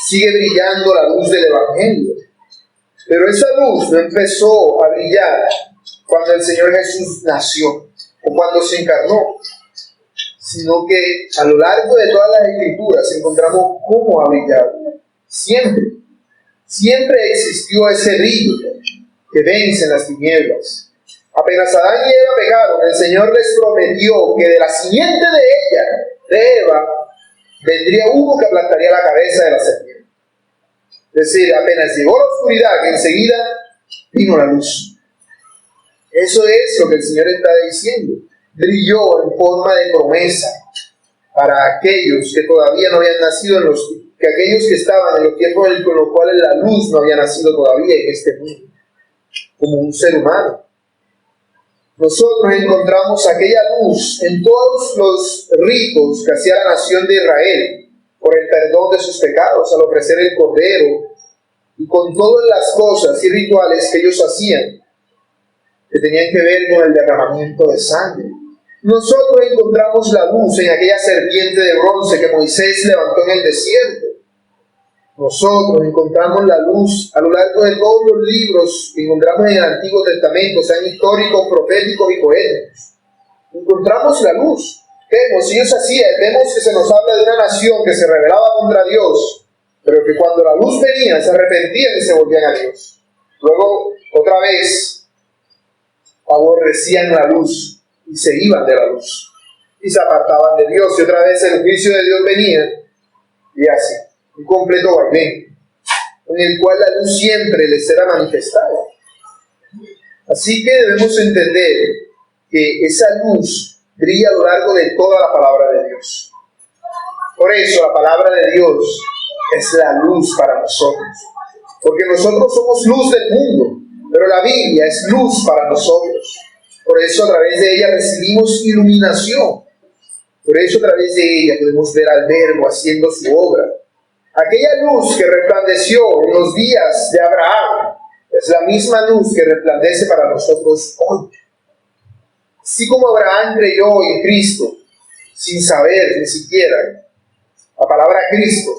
Sigue brillando la luz del evangelio. Pero esa luz no empezó a brillar cuando el Señor Jesús nació o cuando se encarnó, sino que a lo largo de todas las Escrituras encontramos cómo ha brillado. Siempre existió ese brillo que vence en las tinieblas. Apenas Adán y Eva pecaron, el Señor les prometió que de la simiente de ella, de Eva, vendría uno que aplastaría la cabeza de la serpiente. Es decir, apenas llegó la oscuridad, que enseguida vino la luz. Eso es lo que el Señor está diciendo. Brilló en forma de promesa para aquellos que todavía no habían nacido, que aquellos que estaban en los tiempos con los cuales la luz no había nacido todavía en este mundo, como un ser humano. Nosotros encontramos aquella luz en todos los ritos que hacía la nación de Israel por el perdón de sus pecados al ofrecer el cordero y con todas las cosas y rituales que ellos hacían que tenían que ver con el derramamiento de sangre. Nosotros encontramos la luz en aquella serpiente de bronce que Moisés levantó en el desierto. Nosotros encontramos la luz a lo largo de todos los libros que encontramos en el Antiguo Testamento, sean históricos, proféticos y poéticos. Encontramos la luz. Vemos, ellos hacían, vemos que se nos habla de una nación que se rebelaba contra Dios, pero que cuando la luz venía se arrepentían y se volvían a Dios. Luego, otra vez, aborrecían la luz y se iban de la luz y se apartaban de Dios, y otra vez el juicio de Dios venía y así. Un completo vaivén, en el cual la luz siempre les era manifestada. Así que debemos entender que esa luz brilla a lo largo de toda la palabra de Dios. Por eso la palabra de Dios es la luz para nosotros. Porque nosotros somos luz del mundo, pero la Biblia es luz para nosotros. Por eso a través de ella recibimos iluminación. Por eso a través de ella podemos ver al Verbo haciendo su obra. Aquella luz que resplandeció en los días de Abraham es la misma luz que resplandece para nosotros hoy. Así como Abraham creyó en Cristo, sin saber ni siquiera la palabra Cristo,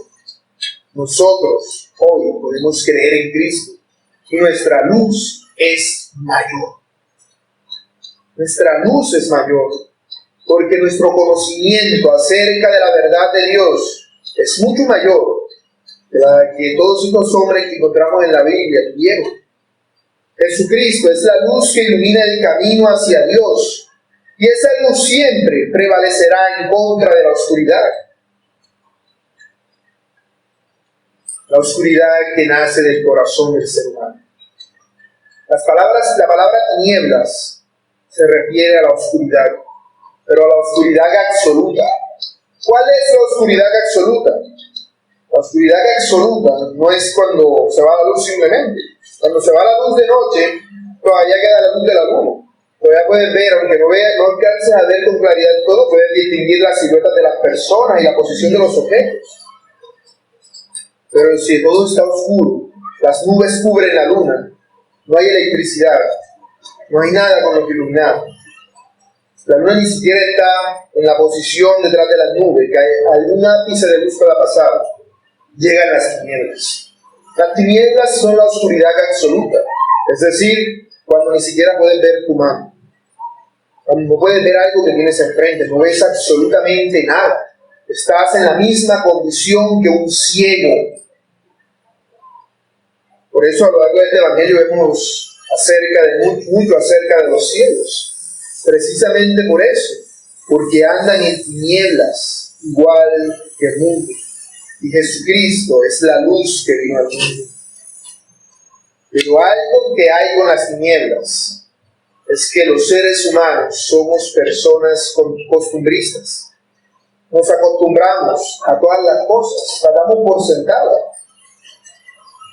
nosotros hoy podemos creer en Cristo y nuestra luz es mayor. Nuestra luz es mayor porque nuestro conocimiento acerca de la verdad de Dios es mucho mayor que todos estos hombres que encontramos en la Biblia tuvieron. Jesucristo es la luz que ilumina el camino hacia Dios, y esa luz siempre prevalecerá en contra de la oscuridad. La oscuridad que nace del corazón del ser humano. La palabra tinieblas se refiere a la oscuridad, pero a la oscuridad absoluta. ¿Cuál es la oscuridad absoluta? La oscuridad absoluta no es cuando se va la luz simplemente. Cuando se va la luz de noche, todavía queda la luz de la luna. Todavía puedes ver, aunque no alcances a ver con claridad todo, puedes distinguir las siluetas de las personas y la posición de los objetos. Pero si todo está oscuro, las nubes cubren la luna, no hay electricidad, no hay nada con lo que iluminar. La luna ni siquiera está en la posición detrás de las nubes, que hay algún ápice de luz para pasar. Llegan las tinieblas. Las tinieblas son la oscuridad absoluta, es decir, cuando ni siquiera puedes ver tu mano, cuando no puedes ver algo que tienes enfrente, no ves absolutamente nada. Estás en la misma condición que un ciego. Por eso a lo largo de este evangelio vemos mucho acerca de los ciegos. Precisamente por eso, porque andan en tinieblas, igual que el mundo. Y Jesucristo es la luz que vino al mundo. Pero algo que hay con las tinieblas es que los seres humanos somos personas costumbristas. Nos acostumbramos a todas las cosas, las damos por sentadas.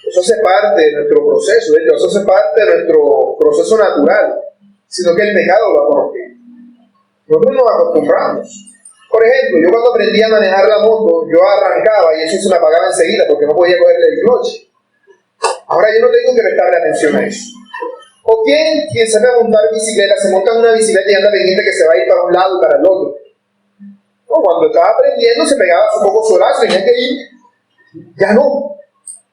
Eso hace parte de nuestro proceso, de hecho, eso hace parte de nuestro proceso natural, sino que el pecado lo ha corrompido. Nosotros nos acostumbramos. Por ejemplo, yo cuando aprendí a manejar la moto, yo arrancaba y eso se me apagaba enseguida porque no podía cogerle el clutch. Ahora yo no tengo que prestarle atención a eso. O quien sabe montar bicicleta, se monta en una bicicleta y anda pendiente que se va a ir para un lado y para el otro. No, cuando estaba aprendiendo se pegaba su poco solazo y tenía que ir. Ya no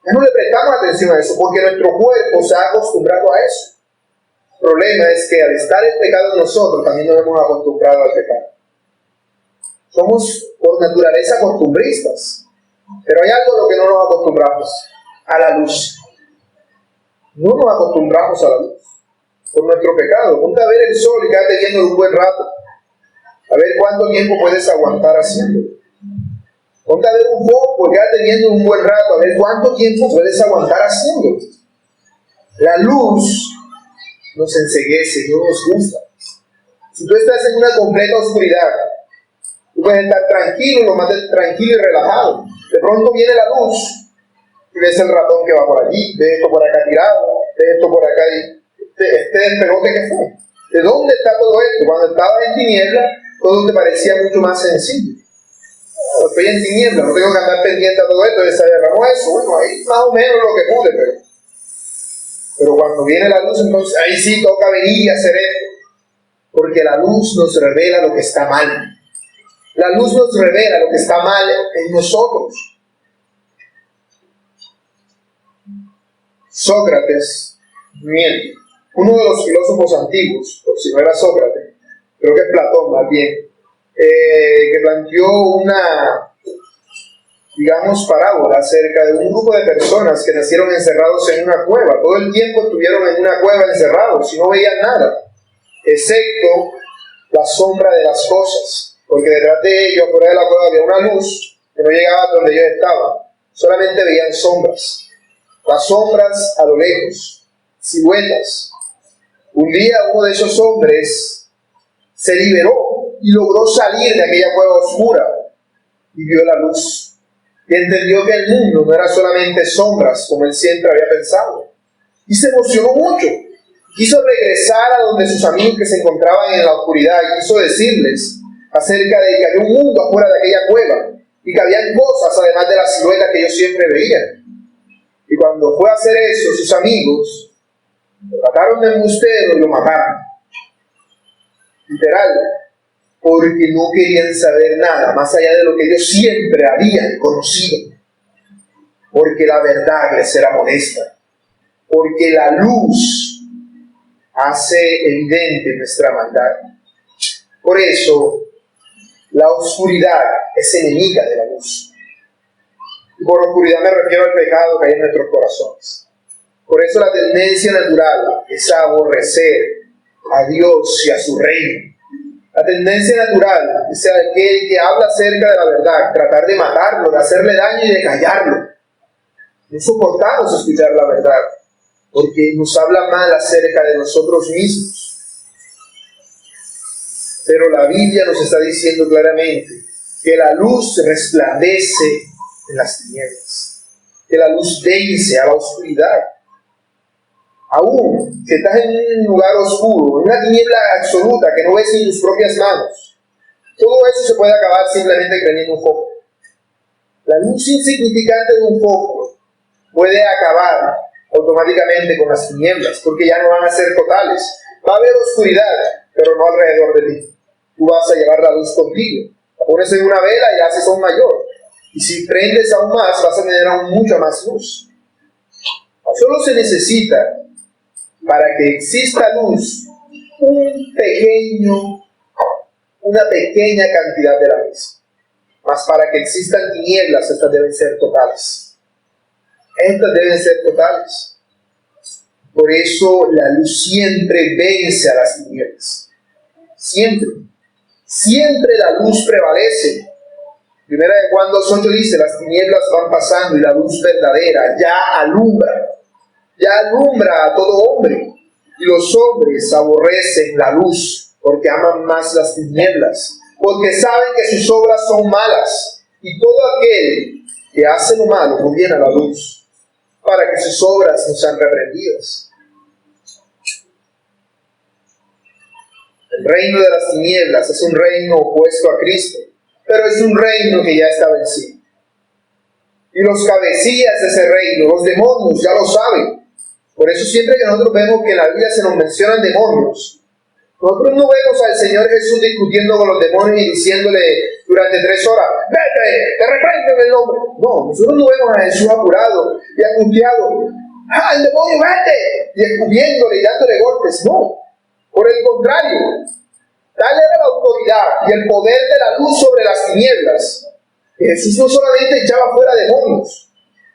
le prestamos atención a eso porque nuestro cuerpo se ha acostumbrado a eso. El problema es que al estar el pecado en nosotros también nos hemos acostumbrado al pecado. Somos por naturaleza costumbristas, pero hay algo a lo que no nos acostumbramos, a la luz. No nos acostumbramos a la luz por nuestro pecado. Ponte a ver el sol y quédate viendo un buen rato, a ver cuánto tiempo puedes aguantar haciéndolo. Ponte a ver un foco y quédate viendo un buen rato, a ver cuánto tiempo puedes aguantar haciéndolo. La luz nos enceguece, no nos gusta. Si tú estás en una completa oscuridad, tú puedes estar tranquilo, lo más tranquilo y relajado. De pronto viene la luz y ves el ratón que va por allí, ves esto por acá tirado, ves esto por acá y este despegote que fue. ¿De dónde está todo esto? Cuando estabas en tinieblas, todo te parecía mucho más sencillo. Estoy en tinieblas, no tengo que andar pendiente a todo esto, se derramó eso, bueno, ahí más o menos lo que pude, pero cuando viene la luz, entonces ahí sí toca venir y hacer esto, porque la luz nos revela lo que está mal. La luz nos revela lo que está mal en nosotros. Sócrates miente. Uno de los filósofos antiguos, por si no era Sócrates, creo que es Platón más bien, que planteó una, digamos, parábola acerca de un grupo de personas que nacieron encerrados en una cueva. Todo el tiempo estuvieron en una cueva encerrados y no veían nada, excepto la sombra de las cosas, porque detrás de ellos, fuera de la cueva, había una luz que no llegaba a donde ellos estaban. Solamente veían sombras. Las sombras a lo lejos, siluetas. Un día uno de esos hombres se liberó y logró salir de aquella cueva oscura y vio la luz. Y entendió que el mundo no era solamente sombras, como él siempre había pensado. Y se emocionó mucho. Quiso regresar a donde sus amigos que se encontraban en la oscuridad y quiso decirles acerca de que había un mundo afuera de aquella cueva y que habían cosas además de las siluetas que ellos siempre veían. Y cuando fue a hacer eso, sus amigos lo trataron de embustero y lo mataron. Literal, porque no querían saber nada más allá de lo que ellos siempre habían conocido. Porque la verdad les era molesta. Porque la luz hace evidente nuestra maldad. Por eso, la oscuridad es enemiga de la luz. Y por oscuridad me refiero al pecado que hay en nuestros corazones. Por eso la tendencia natural es a aborrecer a Dios y a su reino. La tendencia natural es aquel que habla acerca de la verdad, tratar de matarlo, de hacerle daño y de callarlo. No soportamos escuchar la verdad, porque nos habla mal acerca de nosotros mismos. Pero la Biblia nos está diciendo claramente que la luz resplandece en las tinieblas, que la luz vence a la oscuridad. Aún si estás en un lugar oscuro, en una tiniebla absoluta que no ves en tus propias manos, todo eso se puede acabar simplemente prendiendo un foco. La luz insignificante de un foco puede acabar automáticamente con las tinieblas, porque ya no van a ser totales. Va a haber oscuridad, pero no alrededor de ti. tú vas a llevar la luz contigo. La pones en una vela y la haces aún mayor. Y si prendes aún más, vas a tener aún mucha más luz. Solo se necesita, para que exista luz, una pequeña cantidad de la misma. Mas para que existan tinieblas, estas deben ser totales. Estas deben ser totales. Por eso la luz siempre vence a las tinieblas. Siempre. Siempre la luz prevalece. Primera de Juan 2:8 dice, las tinieblas van pasando y la luz verdadera ya alumbra a todo hombre. Y los hombres aborrecen la luz porque aman más las tinieblas, porque saben que sus obras son malas. Y todo aquel que hace lo malo no viene a la luz, para que sus obras no sean reprendidas. El reino de las tinieblas es un reino opuesto a Cristo, pero es un reino que ya está vencido. Y los cabecillas de ese reino, los demonios, ya lo saben. Por eso siempre que nosotros vemos que en la Biblia se nos mencionan demonios, nosotros no vemos al Señor Jesús discutiendo con los demonios y diciéndole durante 3 horas, vete, te reprendo en el nombre. No, nosotros no vemos a Jesús apurado y angustiado, el demonio, vete, y escupiéndole y dándole golpes. No, por el contrario, tal era la autoridad y el poder de la luz sobre las tinieblas, que Jesús no solamente echaba fuera demonios,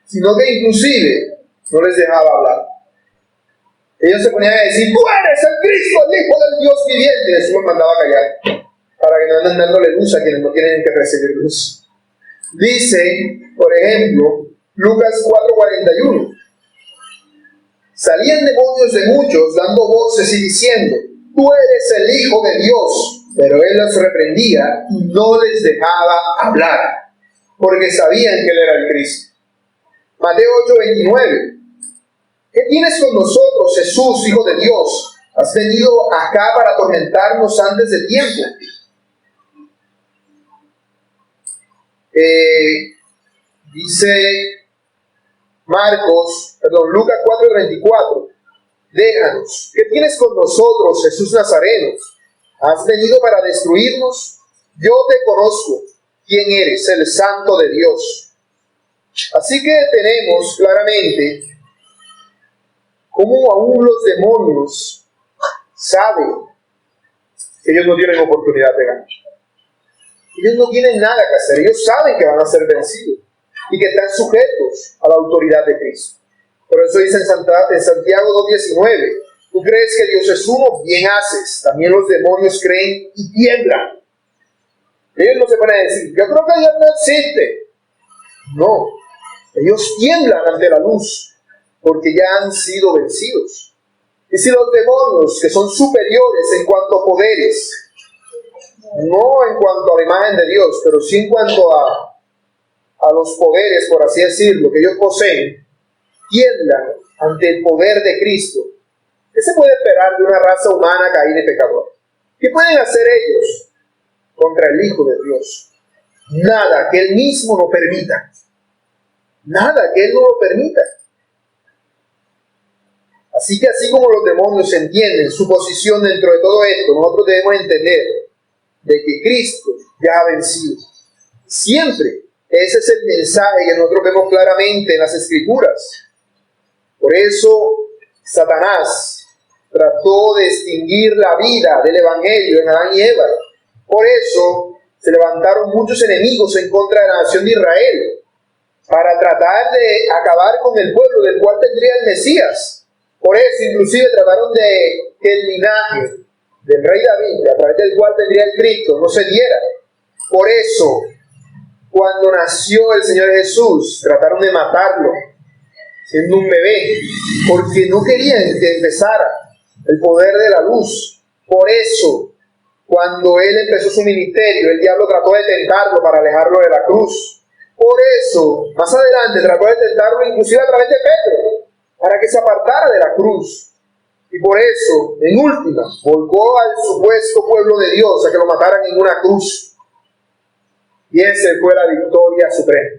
sino que inclusive no les dejaba hablar. Ellos se ponían a decir, tú eres el Cristo, el Hijo del Dios viviente. Y Jesús los mandaba a callar, para que no anden dándole luz a quienes no tienen que recibir luz. Dice, por ejemplo, Lucas 4:41. Salían demonios de muchos, dando voces y diciendo, tú eres el Hijo de Dios. Pero él los reprendía y no les dejaba hablar, porque sabían que él era el Cristo. Mateo 8:29. ¿Qué tienes con nosotros, Jesús, Hijo de Dios? ¿Has venido acá para atormentarnos antes de tiempo? Dice Lucas 4:34. Déjanos. ¿Qué tienes con nosotros, Jesús Nazareno? ¿Has venido para destruirnos? Yo te conozco. ¿Quién eres? El Santo de Dios. Así que tenemos claramente cómo aún los demonios saben que ellos no tienen oportunidad de ganar. Ellos no tienen nada que hacer. Ellos saben que van a ser vencidos y que están sujetos a la autoridad de Cristo. Por eso dice en Santiago 2:19, tú crees que Dios es uno, bien haces. También los demonios creen y tiemblan. Ellos no se van a decir, yo creo que Dios no existe. No, ellos tiemblan ante la luz, porque ya han sido vencidos. Y si los demonios, que son superiores en cuanto a poderes, no en cuanto a la imagen de Dios, pero sí en cuanto a los poderes, por así decirlo, que ellos poseen, tiemblan ante el poder de Cristo, ¿qué se puede esperar de una raza humana caída y pecadora? ¿Qué pueden hacer ellos contra el Hijo de Dios? Nada que Él mismo no permita. Nada que Él no lo permita. Así que así como los demonios entienden su posición dentro de todo esto, nosotros debemos entender de que Cristo ya ha vencido. Siempre. Ese es el mensaje que nosotros vemos claramente en las Escrituras. Por eso Satanás trató de extinguir la vida del Evangelio en Adán y Eva. Por eso se levantaron muchos enemigos en contra de la nación de Israel, para tratar de acabar con el pueblo del cual tendría el Mesías. Por eso inclusive trataron de que el linaje del rey David, a través del cual tendría el Cristo, no se diera. Por eso, cuando nació el Señor Jesús, trataron de matarlo, siendo un bebé, porque no querían que empezara el poder de la luz. Por eso, cuando Él empezó su ministerio, el diablo trató de tentarlo para alejarlo de la cruz. Por eso, más adelante, trató de tentarlo inclusive a través de Pedro, para que se apartara de la cruz. Y por eso, en última, volcó al supuesto pueblo de Dios a que lo mataran en una cruz. Y esa fue la victoria suprema.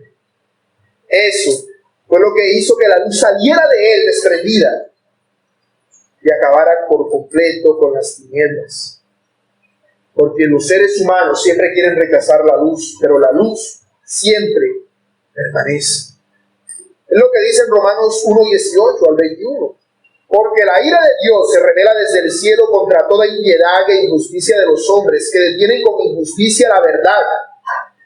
Eso fue lo que hizo que la luz saliera de Él desprendida y acabara por completo con las tinieblas. porque los seres humanos siempre quieren rechazar la luz, pero la luz siempre permanece. Es lo que dice en Romanos 1:18 al 21. Porque la ira de Dios se revela desde el cielo contra toda impiedad e injusticia de los hombres, que detienen con injusticia la verdad.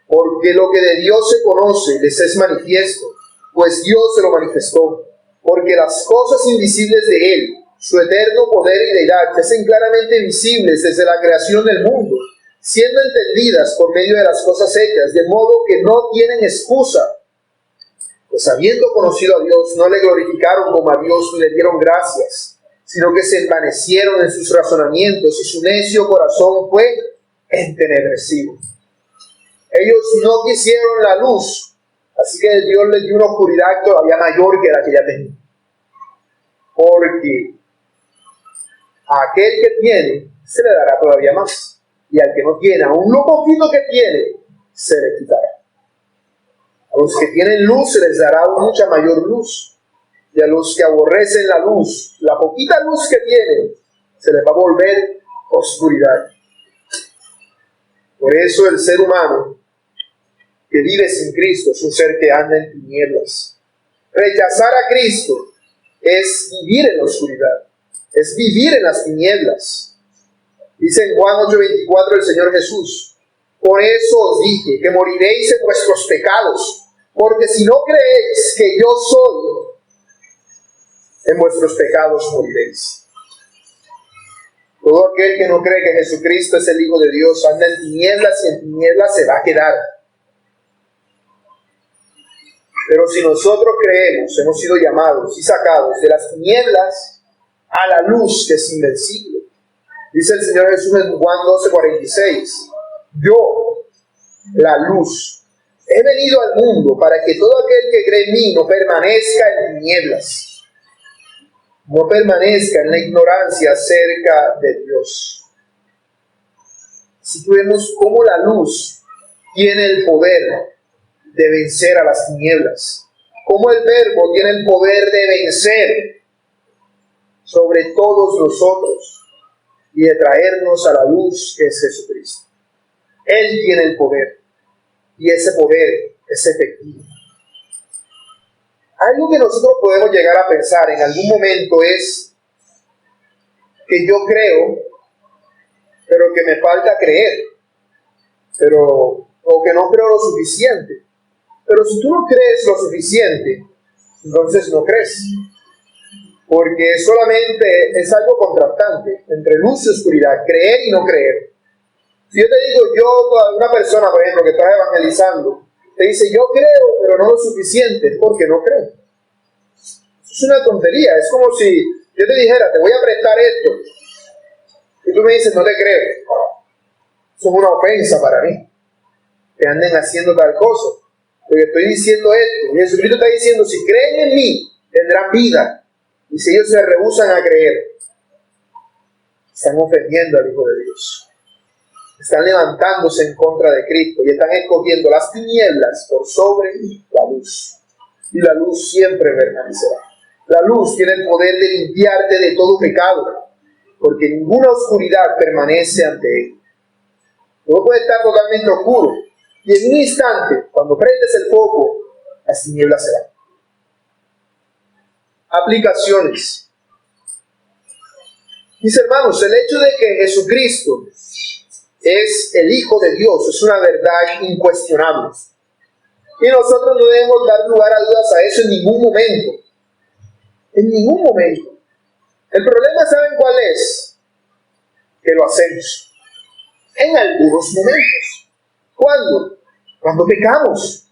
Porque lo que de Dios se conoce les es manifiesto, pues Dios se lo manifestó. Porque las cosas invisibles de Él, su eterno poder y deidad, se hacen claramente visibles desde la creación del mundo, siendo entendidas por medio de las cosas hechas, de modo que no tienen excusa. Pues habiendo conocido a Dios, no le glorificaron como a Dios ni le dieron gracias, sino que se envanecieron en sus razonamientos y su necio corazón fue entenebrecido. Ellos no quisieron la luz, así que Dios les dio una oscuridad todavía mayor que la que ya tenían. Porque a aquel que tiene, se le dará todavía más. Y al que no tiene, aún lo poquito que tiene, se le quitará. A los que tienen luz se les dará mucha mayor luz. Y a los que aborrecen la luz, la poquita luz que tienen, se les va a volver oscuridad. Por eso el ser humano que vive sin Cristo es un ser que anda en tinieblas. Rechazar a Cristo es vivir en la oscuridad, es vivir en las tinieblas. Dice en Juan 8:24 el Señor Jesús: por eso os dije que moriréis en vuestros pecados, porque si no creéis que yo soy, en vuestros pecados moriréis. Todo aquel que no cree que Jesucristo es el Hijo de Dios anda en tinieblas y en tinieblas se va a quedar. Pero si nosotros creemos, hemos sido llamados y sacados de las tinieblas a la luz que es invencible. Dice el Señor Jesús en Juan 12:46: yo, la luz, he venido al mundo para que todo aquel que cree en mí no permanezca en tinieblas, no permanezca en la ignorancia acerca de Dios. Así que vemos cómo la luz tiene el poder de vencer a las tinieblas, cómo el Verbo tiene el poder de vencer sobre todos nosotros y de traernos a la luz que es Jesucristo. Él tiene el poder y ese poder es efectivo. Algo que nosotros podemos llegar a pensar en algún momento es que yo creo, pero que me falta creer, o que no creo lo suficiente. Pero si tú no crees lo suficiente, entonces no crees. Porque solamente es algo contrastante entre luz y oscuridad, creer y no creer. Si yo te digo, una persona, por ejemplo, que está evangelizando, te dice, yo creo, pero no lo suficiente, es porque no creo. Es una tontería, es como si yo te dijera, te voy a prestar esto, y tú me dices, no te creo. Eso es una ofensa para mí, que anden haciendo tal cosa. Porque estoy diciendo esto, y Jesucristo está diciendo, si creen en mí, tendrán vida. Y si ellos se rehúsan a creer, están ofendiendo al Hijo de Dios. Están levantándose en contra de Cristo y están escogiendo las tinieblas por sobre la luz. Y la luz siempre permanecerá. La luz tiene el poder de limpiarte de todo pecado, porque ninguna oscuridad permanece ante él. Todo puede estar totalmente oscuro, y en un instante, cuando prendes el foco, las tinieblas se van. Aplicaciones. Mis hermanos, el hecho de que Jesucristo es el Hijo de Dios es una verdad incuestionable. Y nosotros no debemos dar lugar a dudas a eso en ningún momento. En ningún momento. El problema, ¿saben cuál es? Que lo hacemos. En algunos momentos. ¿Cuándo? Cuando pecamos.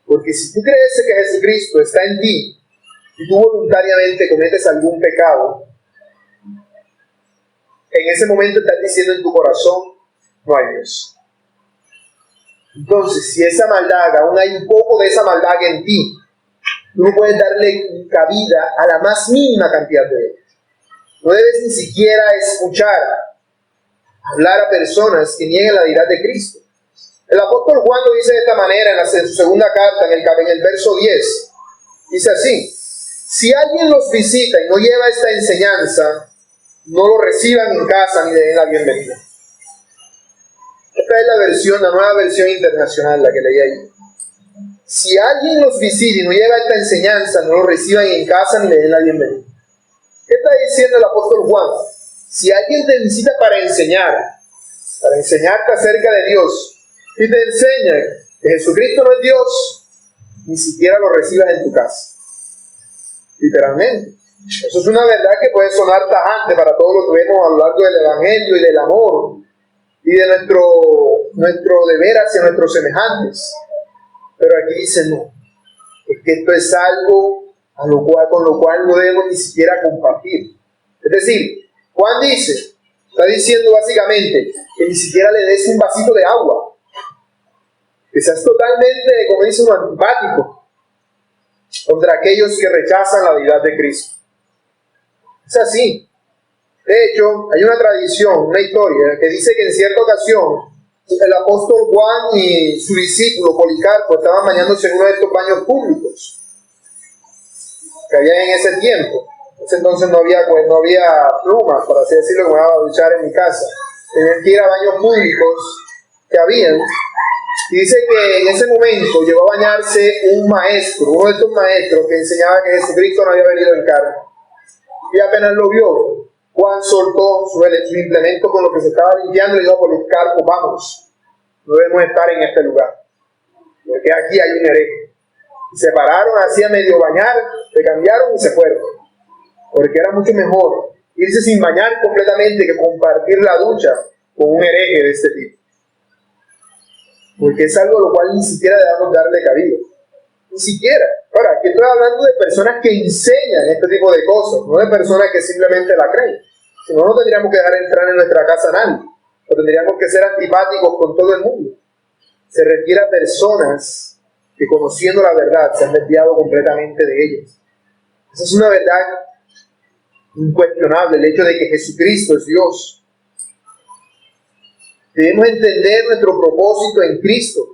Porque si tú crees que Jesucristo está en ti y tú voluntariamente cometes algún pecado, en ese momento estás diciendo en tu corazón, no hay Dios. Entonces, si esa maldad, aún hay un poco de esa maldad en ti, tú no puedes darle cabida a la más mínima cantidad de ella. No debes ni siquiera escuchar hablar a personas que nieguen la deidad de Cristo. El apóstol Juan lo dice de esta manera en su segunda carta, en el verso 10. Dice así: si alguien los visita y no lleva esta enseñanza, no lo reciban en casa ni le den la bienvenida. Esta es la nueva versión internacional, la que leí ahí. Si alguien los visita y no lleva esta enseñanza, no lo reciban en casa ni le den la bienvenida. ¿Qué está diciendo el apóstol Juan? Si alguien te visita para enseñarte acerca de Dios, y te enseña que Jesucristo no es Dios, ni siquiera lo recibas en tu casa. Literalmente. Eso es una verdad que puede sonar tajante para todos los que vemos a lo largo del Evangelio y del amor y de nuestro deber hacia nuestros semejantes. Pero aquí dice no. Es que esto es algo con lo cual no debemos ni siquiera compartir. Es decir, Juan está diciendo básicamente que ni siquiera le des un vasito de agua. Que seas totalmente, como dice, un antipático contra aquellos que rechazan la deidad de Cristo. Es así. De hecho, hay una tradición, una historia, que dice que en cierta ocasión el apóstol Juan y su discípulo Policarpo estaban bañándose en uno de estos baños públicos que había en ese tiempo. En ese entonces no había plumas, por así decirlo, que me iba a duchar en mi casa. Tenían que ir a baños públicos que habían. Y dice que en ese momento llegó a bañarse uno de estos maestros que enseñaba que Jesucristo no había venido en carne. Y apenas lo vio, Juan soltó su implemento con lo que se estaba limpiando y le dijo a Policarpo, vamos, no debemos estar en este lugar, porque aquí hay un hereje. Se pararon así a medio bañar, se cambiaron y se fueron, porque era mucho mejor irse sin bañar completamente que compartir la ducha con un hereje de este tipo. Porque es algo a lo cual ni siquiera debemos darle cabida. Ni siquiera. Ahora, aquí estoy hablando de personas que enseñan este tipo de cosas, no de personas que simplemente la creen. Si no, no tendríamos que dejar entrar en nuestra casa a nadie. O tendríamos que ser antipáticos con todo el mundo. Se refiere a personas que, conociendo la verdad, se han desviado completamente de ellas. Esa es una verdad incuestionable, el hecho de que Jesucristo es Dios. Debemos entender nuestro propósito en Cristo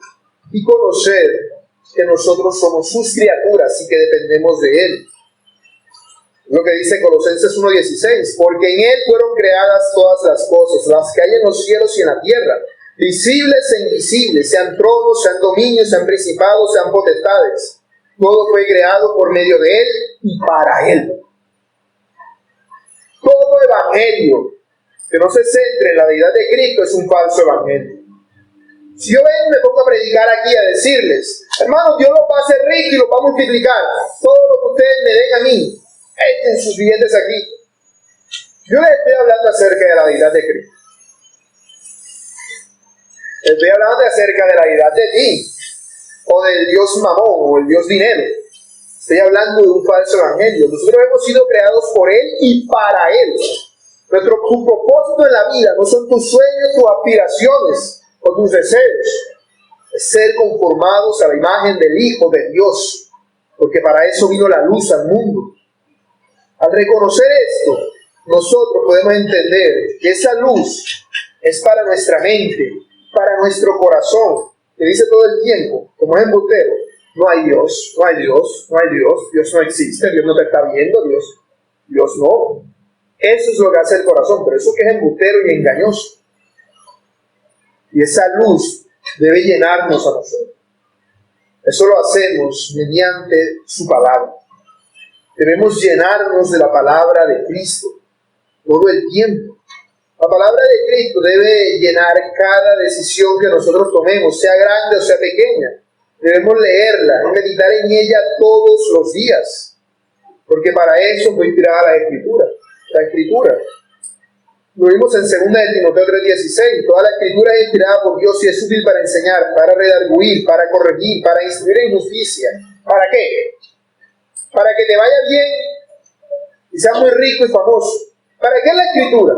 y conocer que nosotros somos sus criaturas y que dependemos de Él. Lo que dice Colosenses 1:16, porque en Él fueron creadas todas las cosas, las que hay en los cielos y en la tierra, visibles e invisibles, sean tronos, sean dominios, sean principados, sean potestades. Todo fue creado por medio de Él y para Él. Todo evangelio que no se centre en la deidad de Cristo es un falso evangelio. Si yo me pongo a predicar aquí a decirles, hermanos, Dios los va a hacer ricos y los va a multiplicar, todo lo que ustedes me den a mí, echen sus billetes aquí. Yo les estoy hablando acerca de la deidad de Cristo. Les estoy hablando acerca de la deidad de ti, o del Dios mamón, o el Dios dinero. Estoy hablando de un falso evangelio. Nosotros hemos sido creados por Él y para Él. Tu propósito en la vida no son tus sueños, tus aspiraciones o tus deseos. Es ser conformados a la imagen del Hijo de Dios, porque para eso vino la luz al mundo. Al reconocer esto, nosotros podemos entender que esa luz es para nuestra mente, para nuestro corazón, que dice todo el tiempo, como es embustero, no hay Dios, no hay Dios, no hay Dios, Dios no existe, Dios no te está viendo, Dios no. Eso es lo que hace el corazón, pero eso que es embustero y engañoso. Y esa luz debe llenarnos a nosotros. Eso lo hacemos mediante su palabra. Debemos llenarnos de la palabra de Cristo todo el tiempo. La palabra de Cristo debe llenar cada decisión que nosotros tomemos, sea grande o sea pequeña. Debemos leerla y meditar en ella todos los días, porque para eso fue inspirada la Escritura. La Escritura. Lo vimos en 2 de Timoteo 3:16. Toda la Escritura es inspirada por Dios y es útil para enseñar, para redarguir, para corregir, para instruir en justicia. ¿Para qué? Para que te vaya bien y seas muy rico y famoso. ¿Para qué la Escritura?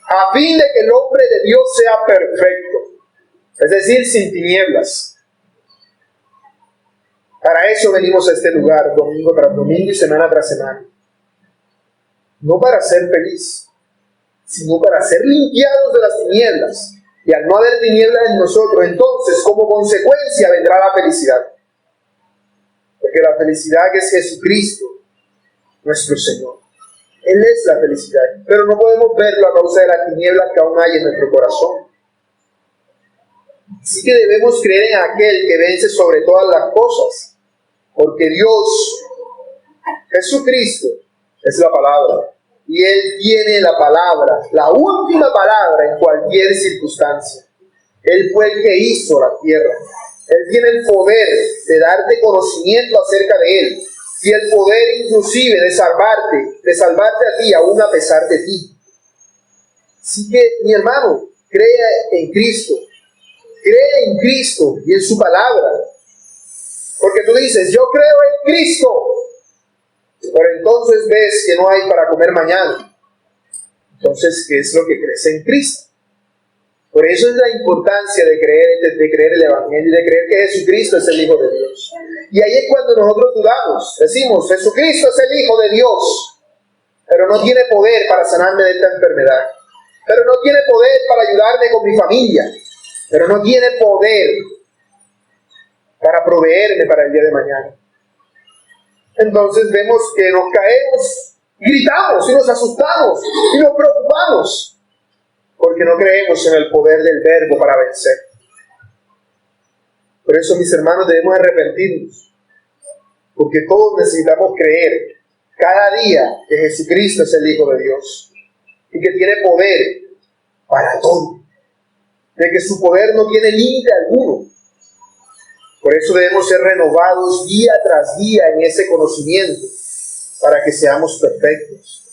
A fin de que el hombre de Dios sea perfecto, es decir, sin tinieblas. Para eso venimos a este lugar, domingo tras domingo y semana tras semana. No para ser feliz, sino para ser limpiados de las tinieblas. Y al no haber tinieblas en nosotros, entonces como consecuencia vendrá la felicidad. Porque la felicidad que es Jesucristo, nuestro Señor. Él es la felicidad, pero no podemos verlo a causa de las tinieblas que aún hay en nuestro corazón. Así que debemos creer en aquel que vence sobre todas las cosas, porque Dios, Jesucristo, es la palabra, y Él tiene la palabra, la última palabra en cualquier circunstancia. Él fue el que hizo la tierra. Él tiene el poder de darte conocimiento acerca de Él, y el poder inclusive de salvarte a ti, aún a pesar de ti. Así que, mi hermano, crea en Cristo. Cree en Cristo y en su palabra. Porque tú dices, yo creo en Cristo, pero entonces ves que no hay para comer mañana. Entonces, ¿qué es lo que crees en Cristo? Por eso es la importancia de creer el Evangelio y de creer que Jesucristo es el Hijo de Dios. Y ahí es cuando nosotros dudamos. Decimos, Jesucristo es el Hijo de Dios, pero no tiene poder para sanarme de esta enfermedad. Pero no tiene poder para ayudarme con mi familia. Pero no tiene poder para proveerme para el día de mañana. Entonces vemos que nos caemos, gritamos y nos asustamos y nos preocupamos porque no creemos en el poder del Verbo para vencer. Por eso, mis hermanos, debemos arrepentirnos, porque todos necesitamos creer cada día que Jesucristo es el Hijo de Dios y que tiene poder para todo, de que su poder no tiene límite alguno. Por eso debemos ser renovados día tras día en ese conocimiento, para que seamos perfectos.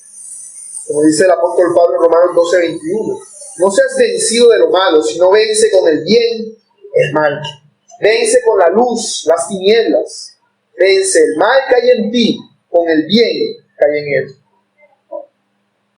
Como dice el apóstol Pablo en Romanos 12:21, no seas vencido de lo malo, sino vence con el bien el mal. Vence con la luz las tinieblas. Vence el mal que hay en ti con el bien que hay en él.